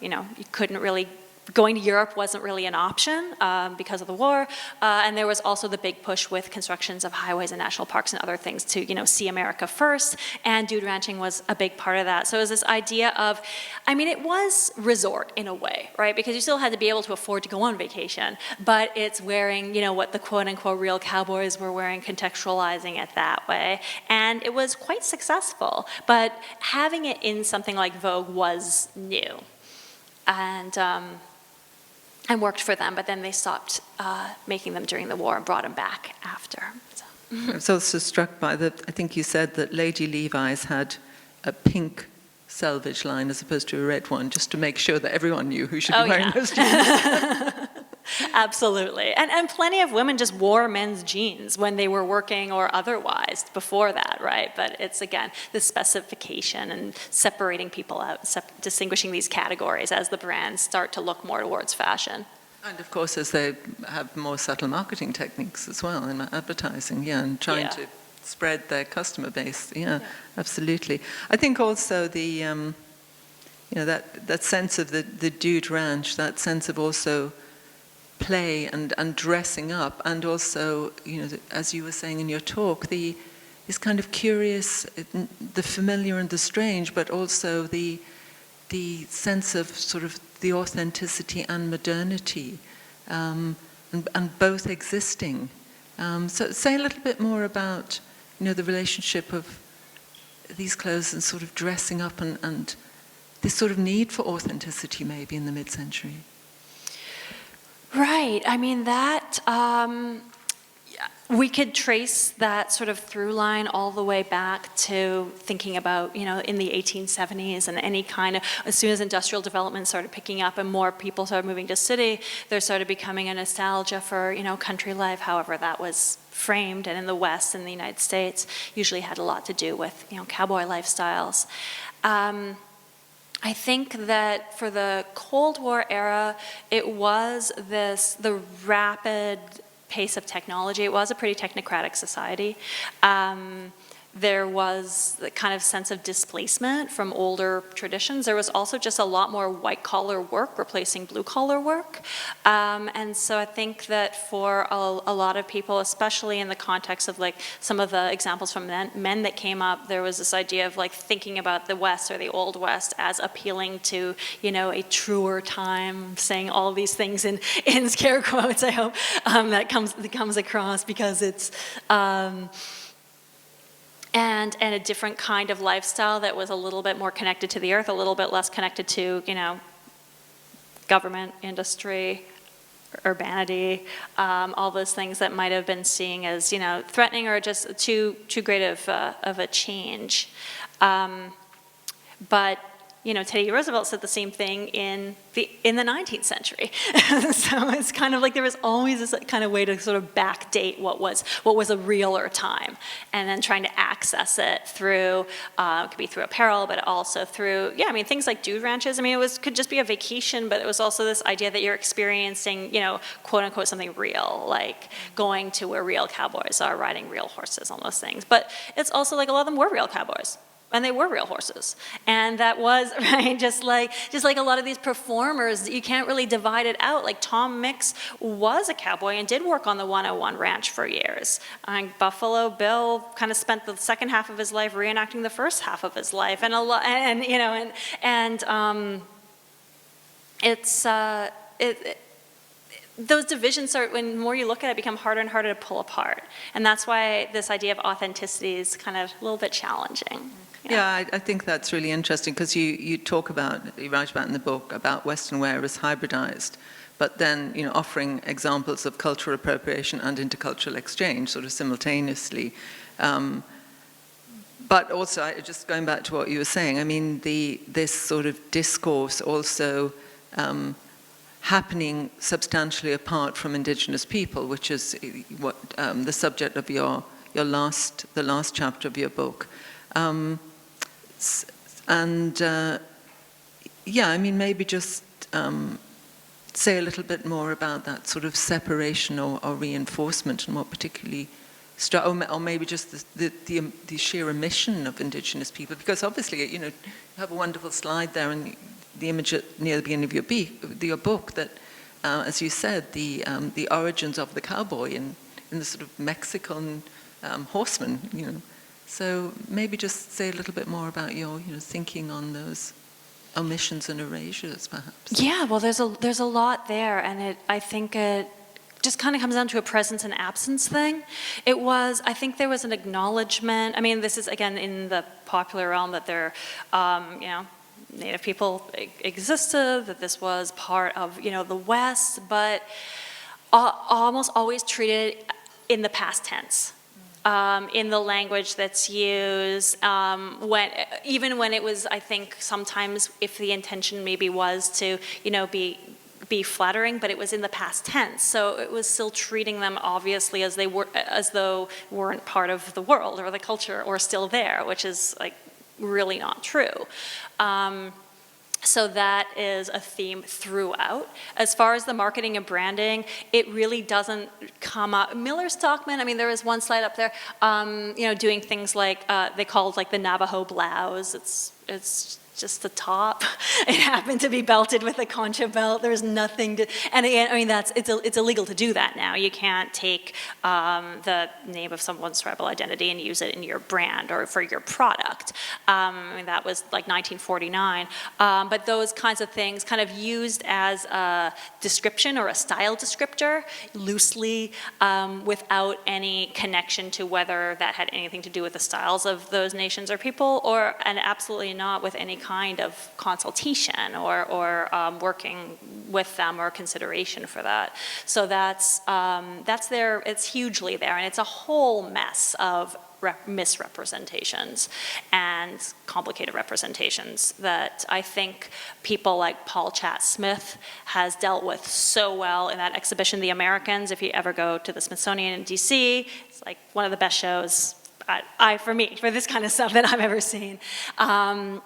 You couldn't really, going to Europe wasn't really an option because of the war. And there was also the big push with constructions of highways and national parks and other things to, see America first. And dude ranching was a big part of that. So it was this idea of, it was resort in a way, right? Because you still had to be able to afford to go on vacation. But it's wearing, what the quote unquote real cowboys were wearing, contextualizing it that way. And it was quite successful. But having it in something like Vogue was new. And worked for them, but then they stopped making them during the war and brought them back after. So. I was also struck by I think you said that Lady Levi's had a pink selvage line as opposed to a red one, just to make sure that everyone knew who should be wearing those jeans. Absolutely. And plenty of women just wore men's jeans when they were working or otherwise before that, right? But it's, again, the specification and separating people out, distinguishing these categories as the brands start to look more towards fashion. And of course, as they have more subtle marketing techniques as well in advertising, and trying to spread their customer base. Absolutely. I think also the, that sense of the dude ranch, that sense of also play and dressing up, and also, as you were saying in your talk, this kind of curious, the familiar and the strange, but also the sense of sort of the authenticity and modernity, and both existing. So say a little bit more about, the relationship of these clothes and sort of dressing up and this sort of need for authenticity maybe in the mid-century. Right. We could trace that sort of through line all the way back to thinking about, in the 1870s and any kind of, as soon as industrial development started picking up and more people started moving to city, there started becoming a nostalgia for, country life, however that was framed. And in the West, in the United States, usually had a lot to do with, cowboy lifestyles. I think that for the Cold War era, it was the rapid pace of technology. It was a pretty technocratic society. There was the kind of sense of displacement from older traditions. There was also just a lot more white-collar work replacing blue-collar work. And so I think that for a lot of people, especially in the context of like some of the examples from men that came up, there was this idea of like thinking about the West or the Old West as appealing to, a truer time, saying all these things in scare quotes, I hope, that comes across because it's... And a different kind of lifestyle that was a little bit more connected to the earth, a little bit less connected to, government, industry, urbanity, all those things that might have been seen as, threatening or just too great of a change. But Teddy Roosevelt said the same thing in the 19th century. So it's kind of like there was always this kind of way to sort of backdate what was a realer time, and then trying to access it through, it could be through apparel, but also through, things like dude ranches. Could just be a vacation, but it was also this idea that you're experiencing, quote unquote, something real, like going to where real cowboys are, riding real horses, all those things. But it's also like a lot of them were real cowboys. And they were real horses. And that was, right, just like a lot of these performers, you can't really divide it out. Like Tom Mix was a cowboy and did work on the 101 Ranch for years. Buffalo Bill kind of spent the second half of his life reenacting the first half of his life. And those divisions when more you look at it, become harder and harder to pull apart. And that's why this idea of authenticity is kind of a little bit challenging. Yeah, I think that's really interesting because you write about in the book about Western wear as hybridized, but then, offering examples of cultural appropriation and intercultural exchange sort of simultaneously. But also, just going back to what you were saying, I mean, this sort of discourse also happening substantially apart from Indigenous people, which is what the subject of the last chapter of your book. Yeah, I mean, maybe just say a little bit more about that sort of separation or reinforcement and what particularly or maybe just the sheer omission of Indigenous people, because obviously, you have a wonderful slide there and the image near the beginning of your book that, as you said, the origins of the cowboy in the sort of Mexican horseman, So maybe just say a little bit more about your, thinking on those omissions and erasures, perhaps. Yeah, well, there's a lot there, and I think it just kind of comes down to a presence and absence thing. I think there was an acknowledgement. I mean, this is again in the popular realm that there, Native people existed, that this was part of, the West, but almost always treated in the past tense. In the language that's used, even when it was, I think, sometimes if the intention maybe was to, be flattering, but it was in the past tense. So it was still treating them obviously as though weren't part of the world or the culture or still there, which is like really not true. So that is a theme throughout. As far as the marketing and branding, it really doesn't come up. Miller Stockman, I mean, there is one slide up there, doing things like, they called like the Navajo blouse. It's just the top. It happened to be belted with a concha belt. There's nothing to, and again, I mean, it's illegal to do that now. You can't take the name of someone's tribal identity and use it in your brand or for your product. I mean, that was like 1949. But those kinds of things kind of used as a description or a style descriptor, loosely, without any connection to whether that had anything to do with the styles of those nations or people, and absolutely not with any kind of consultation or working with them or consideration for that. So that's there. It's hugely there, and it's a whole mess of misrepresentations and complicated representations that I think people like Paul Chatt-Smith has dealt with so well in that exhibition, The Americans. If you ever go to the Smithsonian in DC, it's like one of the best shows for this kind of stuff that I've ever seen.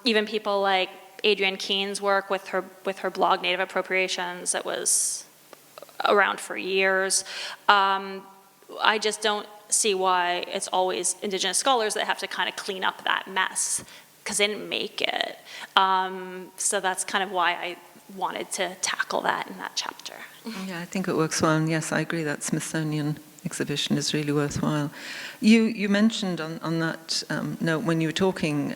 Even people like Adrienne Keene's work with her blog Native Appropriations that was around for years. I just don't see why it's always Indigenous scholars that have to kind of clean up that mess, because they didn't make it. So that's kind of why I wanted to tackle that in that chapter. Yeah, I think it works well, and yes, I agree that Smithsonian exhibition is really worthwhile. You mentioned on that note when you were talking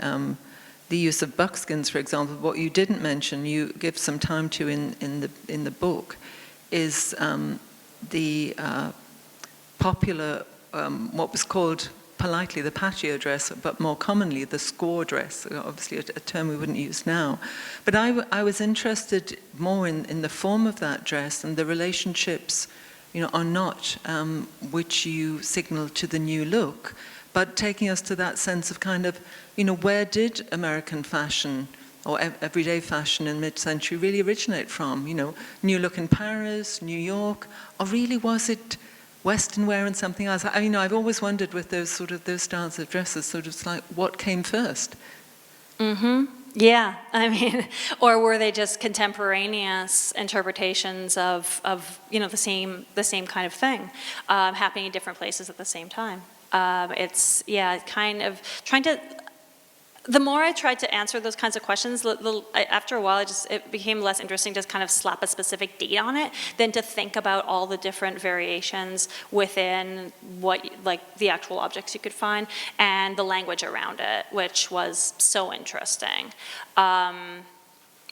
the use of buckskins, for example. What you didn't mention, you give some time to in the book, is the popular what was called politely the patio dress, but more commonly the score dress, obviously a term we wouldn't use now. But I was interested more in the form of that dress and the relationships, are not which you signal to the new look, but taking us to that sense of kind of, where did American fashion or everyday fashion in mid-century really originate from? New look in Paris, New York, or really was it Western wear and something else? I've always wondered with those styles of dresses, sort of like what came first? Mm-hmm. Yeah, I mean, or were they just contemporaneous interpretations of the same kind of thing happening in different places at the same time? It's kind of trying to. The more I tried to answer those kinds of questions, after a while, it became less interesting to kind of slap a specific date on it than to think about all the different variations within the actual objects you could find and the language around it, which was so interesting.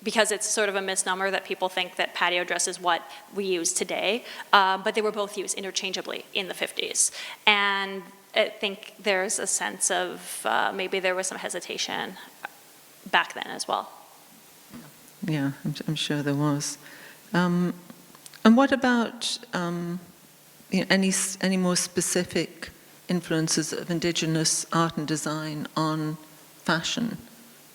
because it's sort of a misnomer that people think that patio dress is what we use today, but they were both used interchangeably in the 50s. And I think there's a sense of maybe there was some hesitation back then as well. Yeah, I'm sure there was. And what about any more specific influences of Indigenous art and design on fashion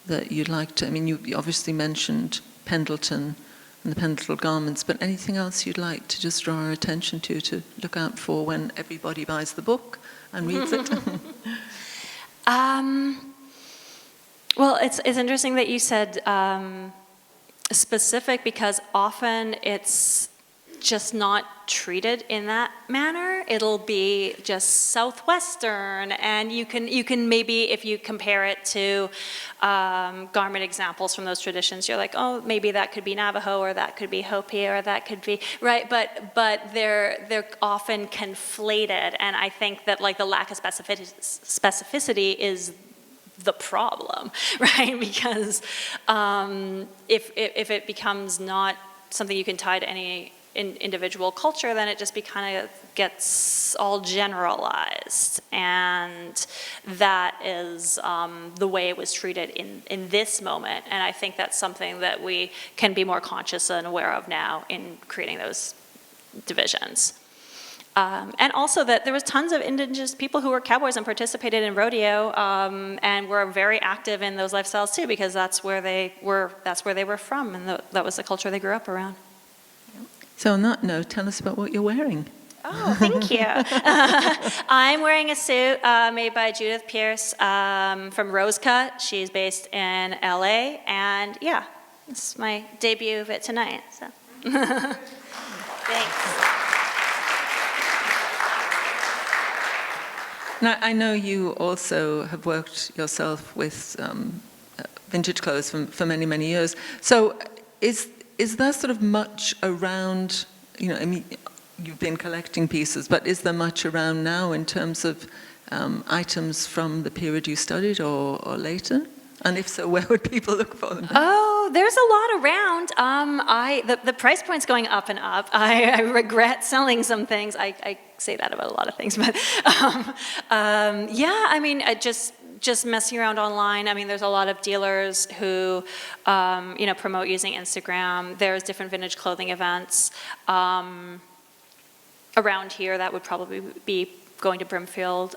that you'd like to? I mean, you obviously mentioned Pendleton and the Pendleton garments, but anything else you'd like to just draw our attention to look out for when everybody buys the book and reads it? Well, it's interesting that you said specific, because often it's just not treated in that manner. It'll be just Southwestern, and you can maybe, if you compare it to garment examples from those traditions, you're like, oh, maybe that could be Navajo, or that could be Hopi, or that could be, right? But they're often conflated, and I think that like the lack of specificity is the problem, right? Because if it becomes not something you can tie to any individual culture, then it just kind of gets all generalized, and that is the way it was treated in this moment. And I think that's something that we can be more conscious and aware of now in creating those divisions. And also that there was tons of Indigenous people who were cowboys and participated in rodeo, and were very active in those lifestyles too, because that's where they were from, and that was the culture they grew up around. So on that note, tell us about what you're wearing. Oh, thank you. I'm wearing a suit made by Judith Pierce from Rosecut. She's based in LA, and yeah, this is my debut of it tonight. So, thanks. Now, I know you also have worked yourself with vintage clothes for many, many years. So is there sort of much around, I mean, you've been collecting pieces, but is there much around now in terms of items from the period you studied or later? And if so, where would people look for them? Oh, there's a lot around. The price point's going up and up. I regret selling some things. I say that about a lot of things, but yeah, I mean, just messing around online. I mean, there's a lot of dealers who, promote using Instagram. There's different vintage clothing events around here that would probably be going to Brimfield.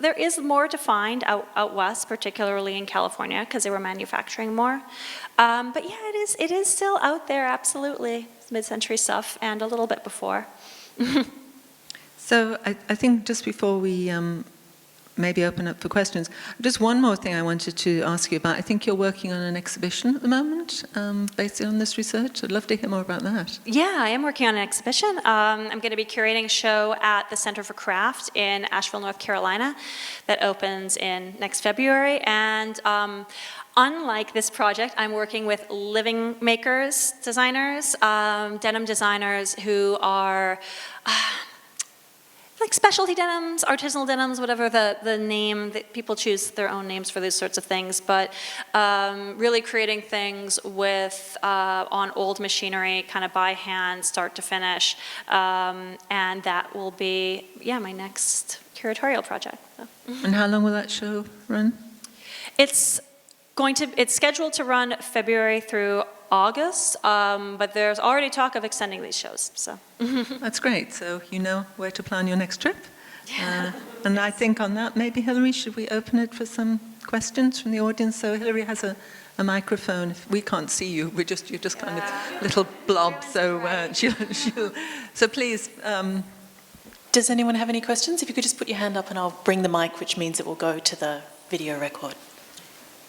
There is more to find out west, particularly in California, because they were manufacturing more. But yeah, it is still out there, absolutely. Mid-century stuff and a little bit before. So I think just before we maybe open up for questions, just one more thing I wanted to ask you about. I think you're working on an exhibition at the moment based on this research. I'd love to hear more about that. Yeah, I am working on an exhibition. I'm going to be curating a show at the Center for Craft in Asheville, North Carolina, that opens in next February. And unlike this project, I'm working with living makers, designers, denim designers who are like specialty denims, artisanal denims, whatever the name, that people choose their own names for these sorts of things, but really creating things with on old machinery, kind of by hand, start to finish, and that will be, my next curatorial project. So. And how long will that show run? It's scheduled to run February through August, but there's already talk of extending these shows. So that's great. So you know where to plan your next trip. Yeah. And I think on that, maybe Hilary, should we open it for some questions from the audience? So Hilary has a microphone. If we can't see you, you're just kind of little blob. So so please. Does anyone have any questions? If you could just put your hand up and I'll bring the mic, which means it will go to the video record.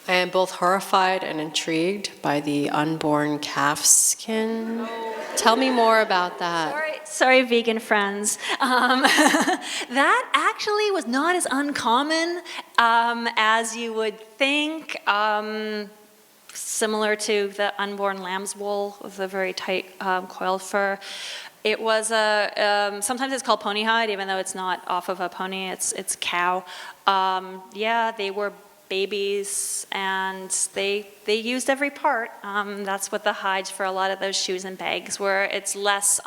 I am both horrified and intrigued by the unborn calf skin. Tell me more about that. Sorry, vegan friends. That actually was not as uncommon as you would think. Similar to the unborn lamb's wool with a very tight coiled fur. It was sometimes it's called pony hide, even though it's not off of a pony. It's cow. Yeah, they were babies, and they used every part. That's what the hides for a lot of those shoes and bags were. It's less,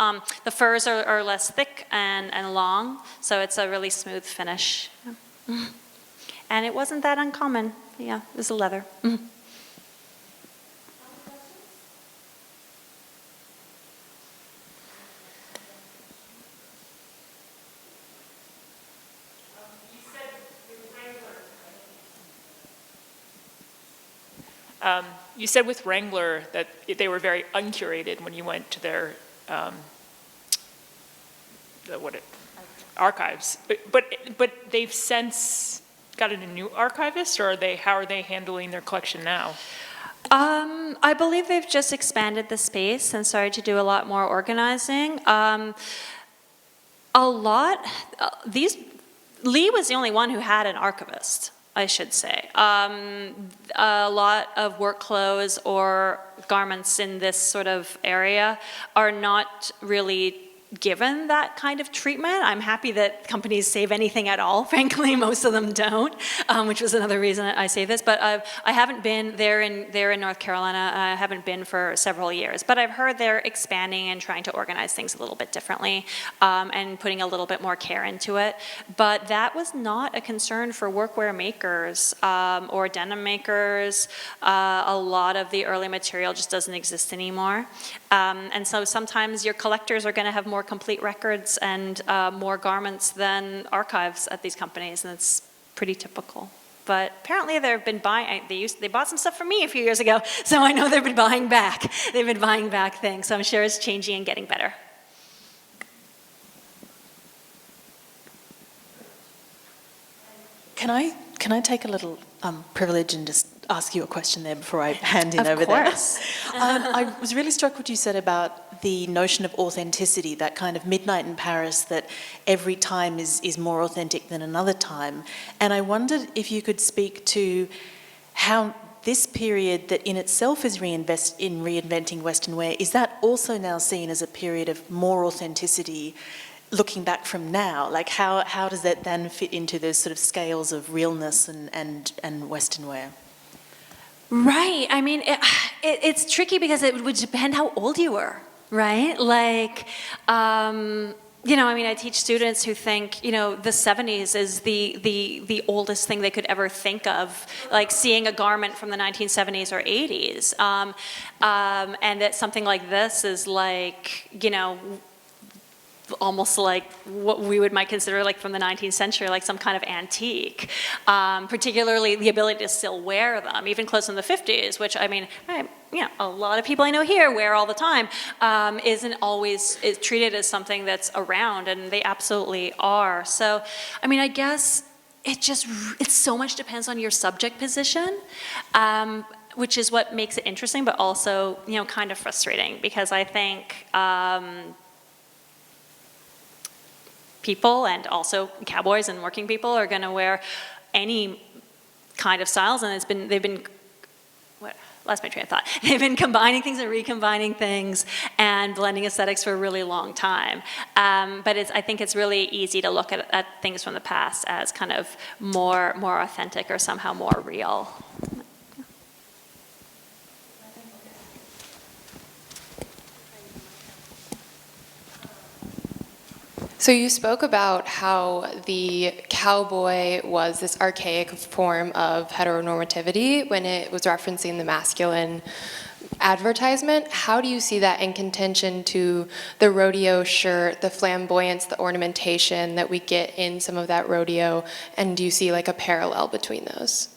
the furs are less thick and long, so it's a really smooth finish. And it wasn't that uncommon. Yeah, it was leather. You said with Wrangler that they were very uncurated when you went to their archives, but they've since gotten a new archivist, or how are they handling their collection now? I believe they've just expanded the space and started to do a lot more organizing. Lee was the only one who had an archivist, I should say. A lot of work clothes or garments in this sort of area are not really given that kind of treatment. I'm happy that companies save anything at all. Frankly, most of them don't, which was another reason I say this. But I haven't been there in North Carolina. I haven't been for several years. But I've heard they're expanding and trying to organize things a little bit differently and putting a little bit more care into it. But that was not a concern for workwear makers or denim makers. A lot of the early material just doesn't exist anymore. And so sometimes your collectors are going to have more complete records and more garments than archives at these companies, and it's pretty typical. But apparently they've been buying, they bought some stuff from me a few years ago, so I know they've been buying back. They've been buying back things, so I'm sure it's changing and getting better. Can I take a little privilege and just ask you a question there before I hand in Of over course. there? I was really struck what you said about the notion of authenticity, that kind of midnight in Paris, that every time is more authentic than another time. And I wondered if you could speak to how this period that in itself is reinventing Western wear, is that also now seen as a period of more authenticity looking back from now? Like how does that then fit into those sort of scales of realness and Western wear? Right. I mean, it's tricky because it would depend how old you were, right? Like, you know, I mean, I teach students who think, you know, the 70s is the oldest thing they could ever think of, like seeing a garment from the 1970s or 80s. And that something like this is like, you know, almost like what we might consider like from the 19th century, like some kind of antique. Particularly the ability to still wear them, even close in the 50s, which I mean, you know, a lot of people I know here wear all the time, isn't always treated as something that's around, and they absolutely are. So, I mean, I guess it so much depends on your subject position. Which is what makes it interesting, but also, you know, kind of frustrating, because I think people and also cowboys and working people are going to wear any kind of styles, and they've been lost my train of thought. They've been combining things and recombining things and blending aesthetics for a really long time. But I think it's really easy to look at things from the past as kind of more authentic or somehow more real. So you spoke about how the cowboy was this archaic form of heteronormativity when it was referencing the masculine advertisement. How do you see that in contention to the rodeo shirt, the flamboyance, the ornamentation that we get in some of that rodeo? And do you see like a parallel between those?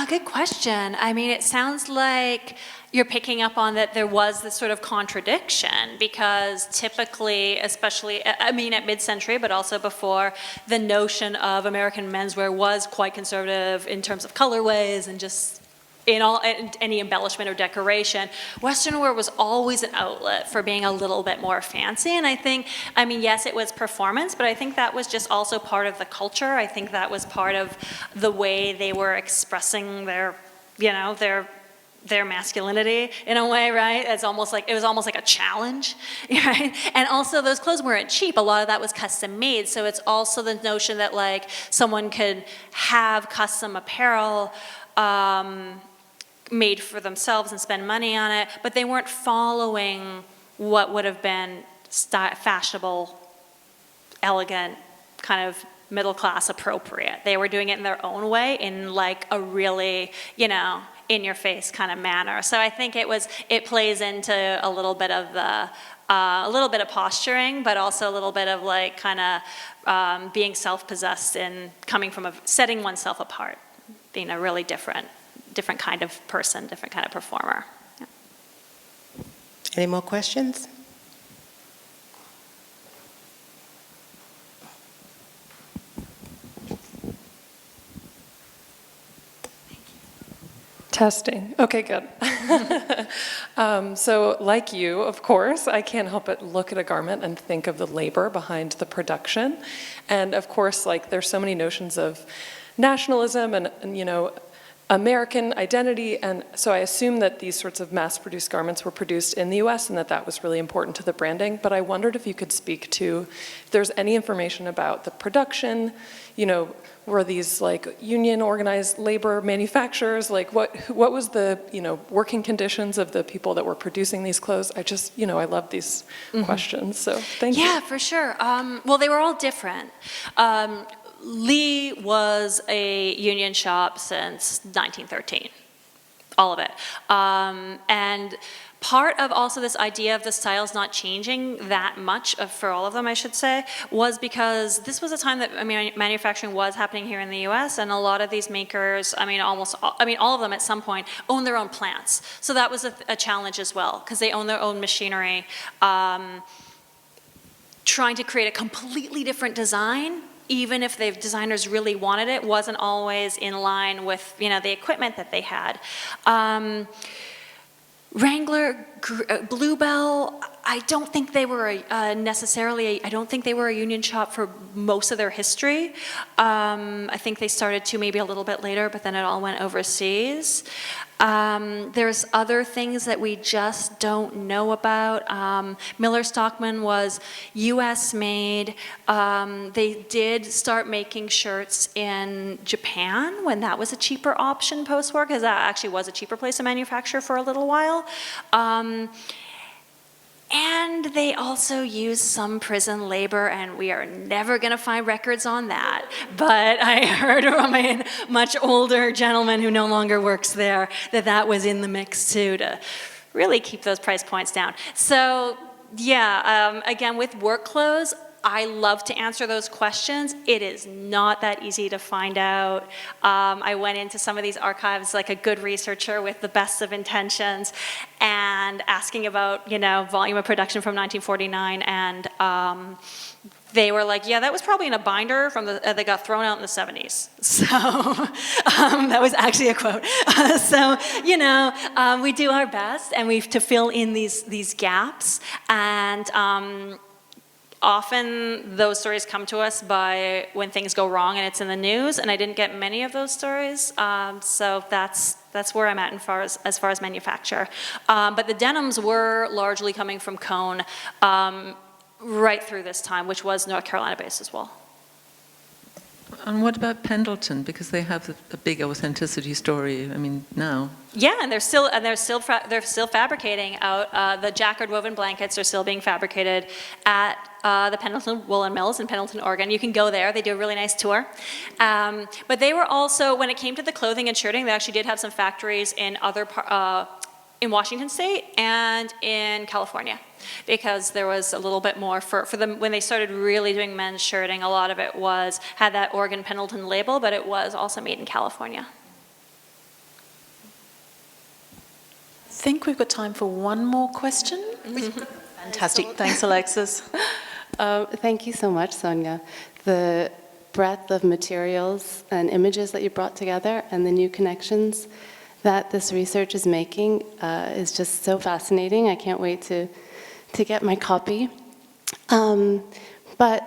Good question. I mean, it sounds like you're picking up on that there was this sort of contradiction, because typically, especially, I mean, at mid-century, but also before, the notion of American menswear was quite conservative in terms of colorways and just in any embellishment or decoration. Western wear was always an outlet for being a little bit more fancy, and I think, I mean, yes, it was performance, but I think that was just also part of the culture. I think that was part of the way they were expressing their, you know, their masculinity in a way, right? It was almost like a challenge, right? And also those clothes weren't cheap. A lot of that was custom made. So it's also the notion that like someone could have custom apparel made for themselves and spend money on it, but they weren't following what would have been fashionable, elegant, kind of middle class appropriate. They were doing it in their own way, in like a really, you know, in your face kind of manner. So I think it plays into a little bit of the, a little bit of posturing, but also a little bit of like kind of being self-possessed and coming from setting oneself apart, being a really different kind of person, different kind of performer. Yeah. Any more questions? Testing. Okay, good. So like you, of course, I can't help but look at a garment and think of the labor behind the production. And of course, like there's so many notions of nationalism and you know, American identity, and so I assume that these sorts of mass-produced garments were produced in the US and that was really important to the branding, but I wondered if you could speak to if there's any information about the production, you know, were these like union organized labor manufacturers, like what was the, you know, working conditions of the people that were producing these clothes? I just, you know, I love these questions, so thank you. Yeah, for sure. Well, they were all different. Lee was a union shop since 1913, all of it. And part of also this idea of the styles not changing that much, for all of them I should say, was because this was a time that, I mean, manufacturing was happening here in the US, and a lot of these makers, I mean, all of them at some point owned their own plants. So that was a challenge as well, because they own their own machinery. Trying to create a completely different design, even if the designers really wanted it, wasn't always in line with, you know, the equipment that they had. Wrangler, Bluebell, I don't think they were I don't think they were a union shop for most of their history. I think they started to maybe a little bit later, but then it all went overseas. There's other things that we just don't know about. Miller Stockman was US made. They did start making shirts in Japan when that was a cheaper option post-war, because that actually was a cheaper place to manufacture for a little while. And they also used some prison labor, and we are never going to find records on that. But I heard from a much older gentleman who no longer works there that was in the mix too, to really keep those price points down. So yeah, again, with work clothes, I love to answer those questions. It is not that easy to find out. I went into some of these archives like a good researcher with the best of intentions and asking about, you know, volume of production from 1949, and they were like, yeah, that was probably in a binder from that got thrown out in the 70s. So that was actually a quote. So, you know, we do our best, and we have to fill in these gaps, and often those stories come to us by when things go wrong and it's in the news, and I didn't get many of those stories, so that's where I'm at as far as manufacture. But the denims were largely coming from Cone right through this time, which was North Carolina based as well. And what about Pendleton? Because they have a big authenticity story, I mean, now. Yeah, and they're still fabricating out. The jacquard woven blankets are still being fabricated at the Pendleton Woolen Mills in Pendleton, Oregon. You can go there. They do a really nice tour. But they were also, when it came to the clothing and shirting, they actually did have some factories in in Washington State and in California, because there was a little bit more for them when they started really doing men's shirting. A lot of it had that Oregon Pendleton label, but it was also made in California. I think we've got time for one more question. Fantastic. Thanks, Alexis. Thank you so much, Sonya. The breadth of materials and images that you brought together and the new connections that this research is making is just so fascinating. I can't wait to get my copy. But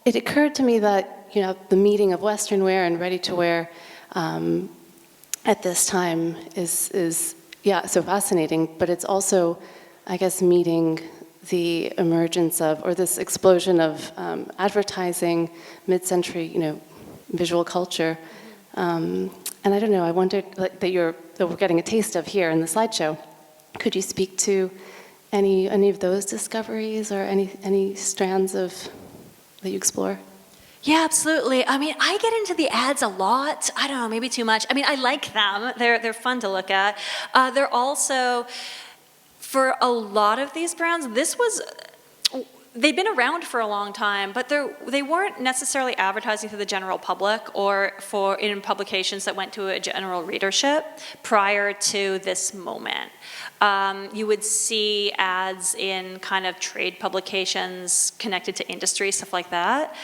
it occurred to me that, you know, the meeting of Westernwear and ready-to-wear at this time is yeah, so fascinating, but it's also, I guess, meeting the emergence of, or this explosion of advertising, mid-century, visual culture. And I don't know, I wondered that we're getting a taste of here in the slideshow. Could you speak to any of those discoveries or any strands that you explore? Yeah, absolutely. I mean, I get into the ads a lot. I don't know, maybe too much. I mean, I like them. They're fun to look at. They're also, for a lot of these brands, they've been around for a long time, but they weren't necessarily advertising to the general public or in publications that went to a general readership prior to this moment. You would see ads in kind of trade publications connected to industry, stuff like that,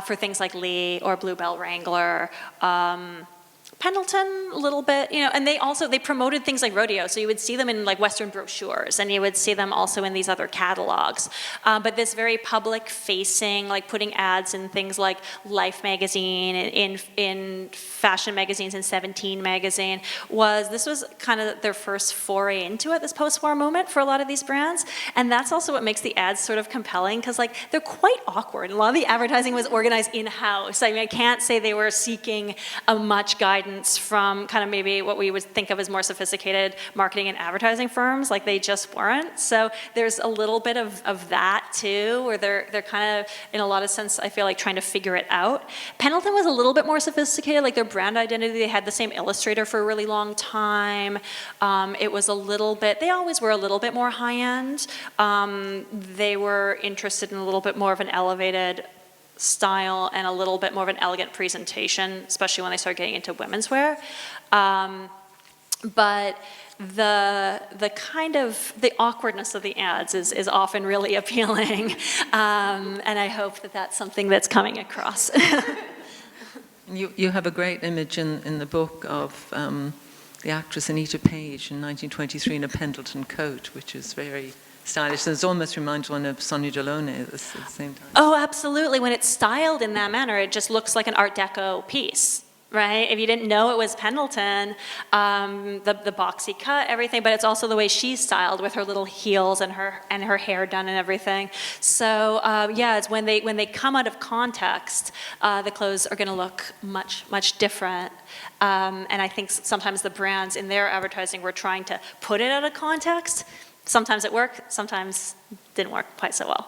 for things like Lee or Bluebell Wrangler. Pendleton, a little bit, and they promoted things like rodeo, so you would see them in like Western brochures, and you would see them also in these other catalogs. But this very public-facing, like putting ads in things like Life magazine, in fashion magazines, in 17 magazine, this was kind of their first foray into it, this post-war moment for a lot of these brands, and that's also what makes the ads sort of compelling, because like they're quite awkward. A lot of the advertising was organized in-house. I mean, I can't say they were seeking much guidance from kind of maybe what we would think of as more sophisticated marketing and advertising firms, like they just weren't. So there's a little bit of that too, where they're kind of, in a lot of sense, I feel like trying to figure it out. Pendleton was a little bit more sophisticated, like their brand identity, they had the same illustrator for a really long time. It was a little bit, they always were a little bit more high-end. They were interested in a little bit more of an elevated style and a little bit more of an elegant presentation, especially when they start getting into women's wear. But the kind of, the awkwardness of the ads is often really appealing. And I hope that that's something that's coming across. You have a great image in the book of the actress Anita Page in 1923 in a Pendleton coat, which is very stylish. And it almost reminds one of Sonia Delone at the same time. Oh, absolutely. When it's styled in that manner, it just looks like an Art Deco piece, right? If you didn't know it was Pendleton, the boxy cut, everything, but it's also the way she's styled with her little heels and her hair done and everything. So yeah, it's when they come out of context, the clothes are going to look much, much different. And I think sometimes the brands in their advertising were trying to put it out of context. Sometimes it worked, sometimes didn't work quite so well.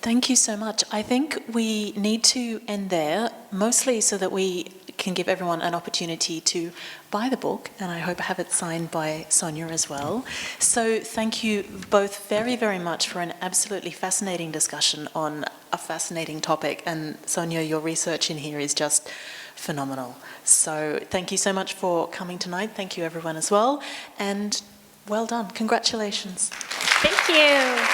Thank you so much. I think we need to end there, mostly so that we can give everyone an opportunity to buy the book, and I hope I have it signed by Sonya as well. So thank you both very, very much for an absolutely fascinating discussion on a fascinating topic, and Sonya, your research in here is just phenomenal. So thank you so much for coming tonight. Thank you everyone as well, and well done. Congratulations. Thank you.